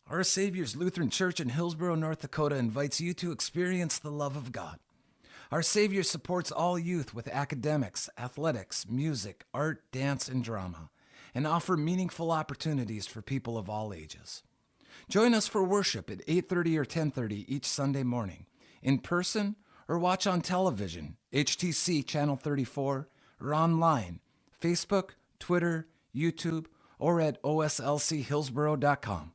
Our Savior's Lutheran Church in Hillsboro, North Dakota invites you to experience the love of God. Our Savior supports all youth with academics, athletics, music, art, dance, and drama, and offer meaningful opportunities for people of all ages. Join us for worship at 8:30 or 10:30 each Sunday morning, in person or watch on television, HTC Channel 34, or online, Facebook, Twitter, YouTube, or at oslchillsboro.com.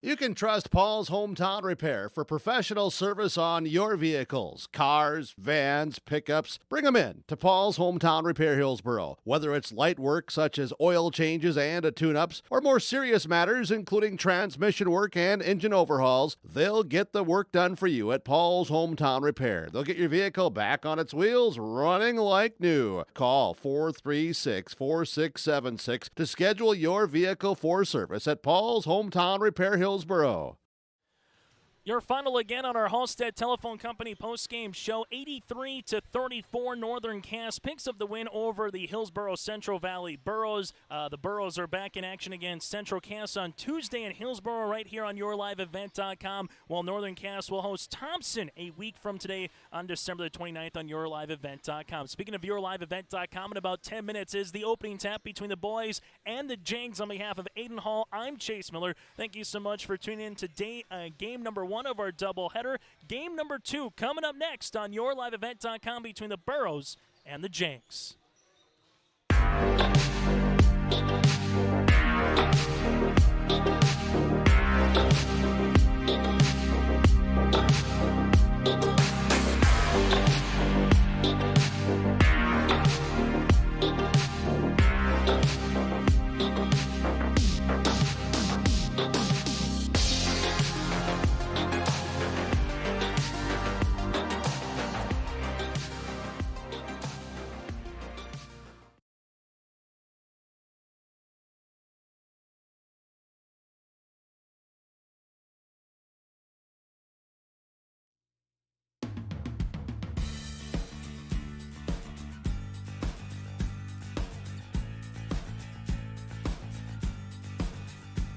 You can trust Paul's Hometown Repair for professional service on your vehicles, cars, vans, pickups. Bring them in to Paul's Hometown Repair Hillsboro. Whether it's light work such as oil changes and tune-ups, or more serious matters including transmission work and engine overhauls, they'll get the work done for you at Paul's Hometown Repair. They'll get your vehicle back on its wheels, running like new. Call 436-4676 to schedule your vehicle for service at Paul's Hometown Repair Hillsboro. Your final again on our Halstead Telephone Company post-game show. 83-34, Northern Cass picks up the win over the Hillsboro-Central Valley Burros. The Burros are back in action against Central Cass on Tuesday in Hillsboro right here on YourLiveEvent.com, while Northern Cass will host Thompson a week from today on December the 29th on YourLiveEvent.com. Speaking of YourLiveEvent.com, in about 10 minutes is the opening tap between the boys and the Jags. On behalf of Aiden Hall, I'm Chase Miller. Thank you so much for tuning in today. Game number 1 of our doubleheader. Game number 2 coming up next on YourLiveEvent.com between the Burros and the Jags.